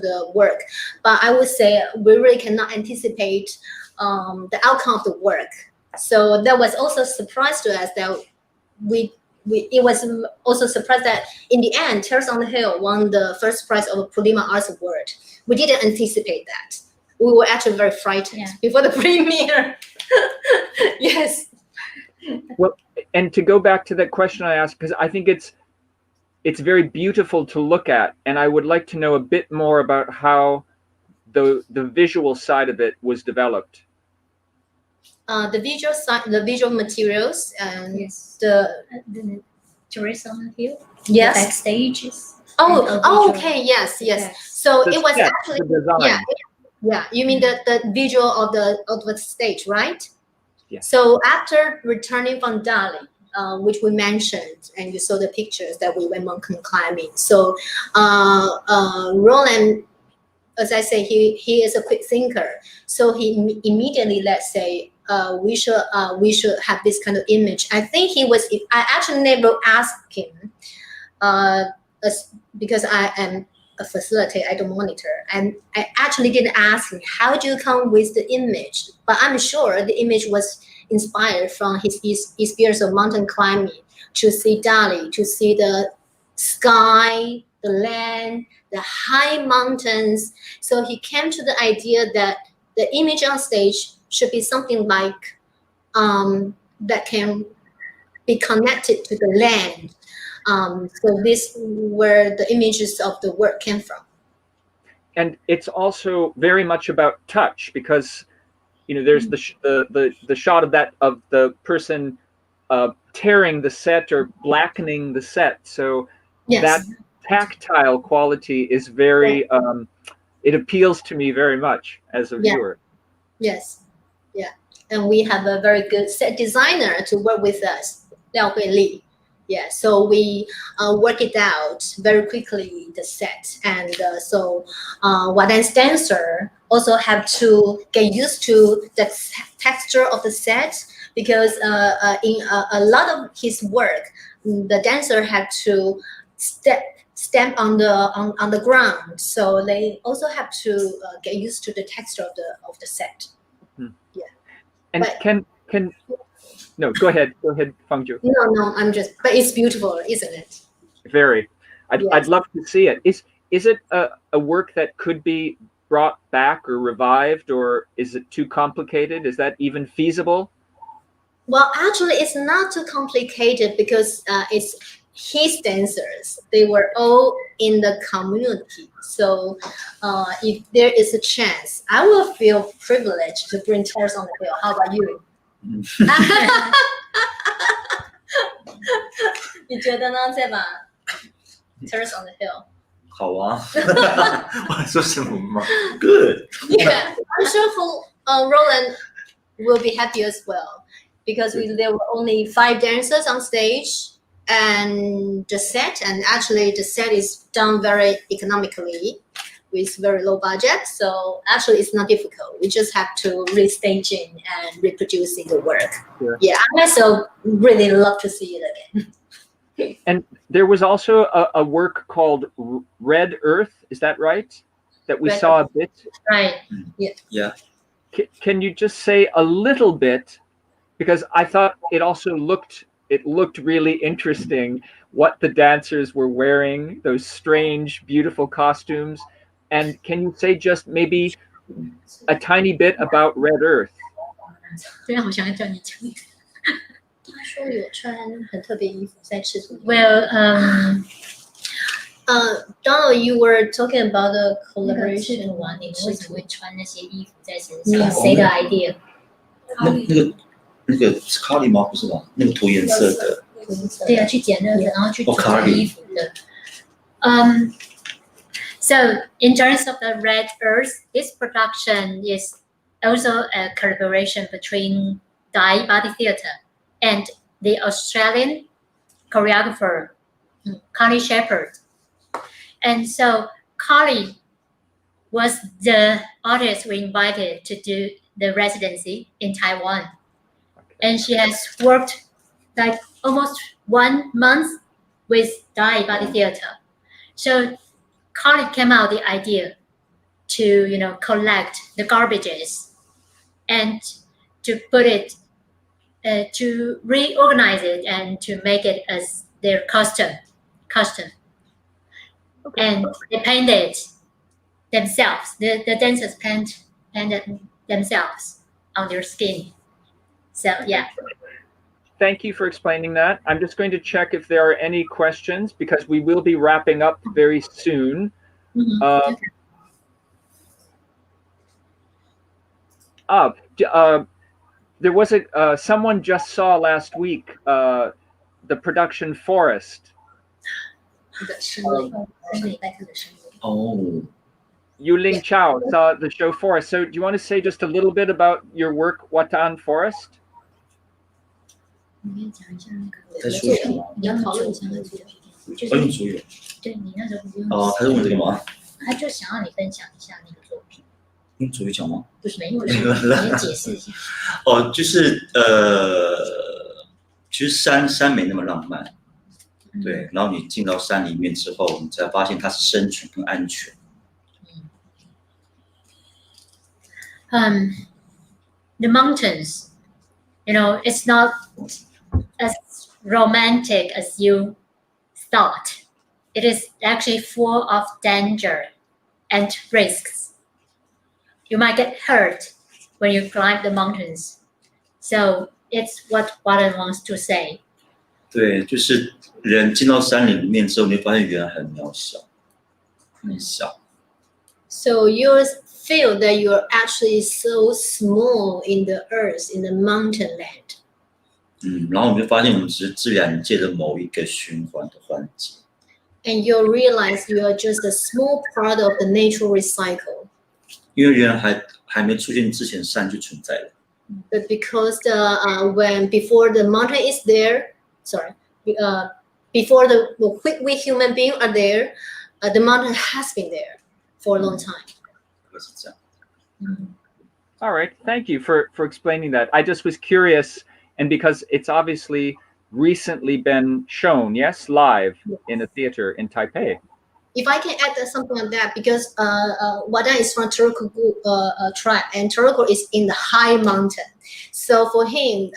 the work. But I would say we really cannot anticipate the outcome of the work. So that was also a surprise to us that it was also a surprise that in the end, Terrace on the Hill won the first prize of the Pulima Arts Award. We didn't anticipate that. We were actually very frightened before the premiere. Yes. Well, and to go back to that question I asked, because I think it's very beautiful to look at, and I would like to know a bit more about how the visual side of it was developed. The visual side, the visual materials, and the Terrace on the Hill. Yes. The backstages. Oh, okay, yes. So The it was sketch, actually the design. yeah. You mean the visual of the stage, right? Yeah. So after returning from Dali, which we mentioned, and you saw the pictures that we went mountain climbing. So Roland, as I say, he is a quick thinker. So he immediately, let's say, we should have this kind of image. I think I actually never asked him, because I am a facilitator, I don't monitor, and I actually didn't ask him how do you come with the image. But I'm sure the image was inspired from his experience of mountain climbing, to see Dali, to see the sky, the land, the high mountains. So he came to the idea that the image on stage should be something like that can be connected to the land. So this where the images of the work came from. And it's also very much about touch, because there's the shot of the person tearing the set or blackening the set. So that tactile quality is very it appeals to me very much as a viewer. Yes. Yeah. And we have a very good set designer to work with us, Liao Hui Li. Yeah, so we work it out very quickly, the set. And so Watan's dancer also have to get used to the texture of the set, because in a lot of his work, the dancer had to stamp on the ground. So they also have to get used to the texture of the set. Yeah. And but, no, go ahead, Feng-chih. No, but it's beautiful, isn't it? Very. I'd love to see it. Is it a work that could be brought back or revived, or is it too complicated? Is that even feasible? Well, actually, it's not too complicated, because it's his dancers. They were all in the community. So if there is a chance, I will feel privileged to bring Terrace on the Hill. How about you? 你觉得呢？这把 Terrace on the Hill 好啊，我说什么嘛 ？Good. Yeah, I'm sure Roland will be happy as well, because there were only 5 dancers on stage, and the set is done very economically, with very low budget. So actually it's not difficult. We just have to restaging and reproducing the work. Yeah, I myself really love to see it again. And there was also a work called Red Earth, is that right? That we saw a bit? Right, yeah. Can you just say a little bit, because I thought it also looked really interesting, what the dancers were wearing, those strange, beautiful costumes. And can you say just maybe a tiny bit about Red Earth? Well, Donald, you were talking about the collaboration one. 你为什么会穿那些衣服在身上？谁的 idea？ 那个是卡里吗？不是吧？那个涂颜色的。对啊，去捡那个，然后去做衣服的。So in terms of the Red Earth, this production is also a collaboration between TAI Body Theatre and the Australian choreographer Carly Shepherd. And so Carly was the artist we invited to do the residency in Taiwan. And she has worked like almost 1 month with TAI Body Theatre. So colleague came out the idea to collect the garbages and to put it, to reorganize it and to make it as their custom. Okay. And they painted themselves. The dancers painted themselves on their skin. So yeah. Thank you for explaining that. I'm just going to check if there are any questions because we will be wrapping up very soon. Mm-hmm. There was someone just saw last week the production Forest. Oh. Yuling Chao saw the show Forest. So do you want to say just a little bit about your work, Watan Forest? 在说什么？你要讨论一下那个主题，就是用主语。对你那时候不是用哦，他是问这个吗？他就想让你分享一下那个作品。用主语讲吗？不是没有，你解释一下。哦，就是其实山没那么浪漫，对。然后你进到山里面之后，你才发现它是生存跟安全。The mountains, it's not as romantic as you thought. It is actually full of danger and risks. You might get hurt when you climb the mountains. So it's what Watan wants to say. 对，就是人进到山里面之后，你会发现原来很渺小，很小。So you feel that you're actually so small in the earth, in the mountain land. 然后我们就发现我们只是自然界的某一个循环的环节。And you realize you are just a small part of the natural recycle. 因为原来还没出现之前，山就存在了。But because before the mountain is there, before we human beings are there, the mountain has been there for a long time. All right, thank you for explaining that. I just was curious, and because it's obviously recently been shown, yes, live in a theater in Taipei. If I can add something on that, because Watan is from Turku tribe, and Turku is in the high mountain. So for him,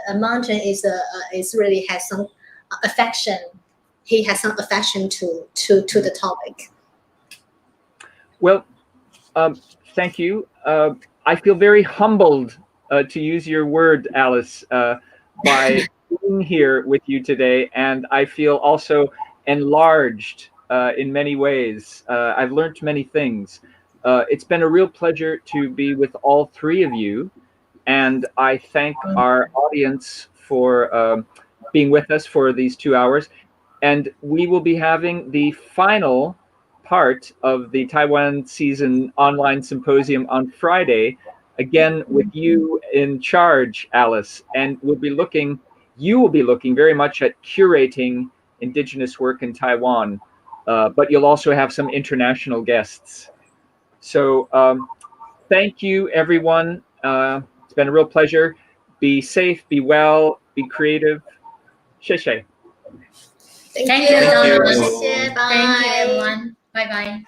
a mountain is really has some affection. He has some affection to the topic. Well, thank you. I feel very humbled, to use your word, Alice, by being here with you today, and I feel also enlarged in many ways. I've learned many things. It's been a real pleasure to be with all three of you, and I thank our audience for being with us for these 2 hours. And we will be having the final part of the Taiwan season online symposium on Friday, again with you in charge, Alice, and you will be looking very much at curating Indigenous work in Taiwan, but you'll also have some international guests. So thank you, everyone. It's been a real pleasure. Be safe, be well, be creative. 谢谢. Thank you. Thank you, Donald. Bye. Thank you, everyone. Bye-bye.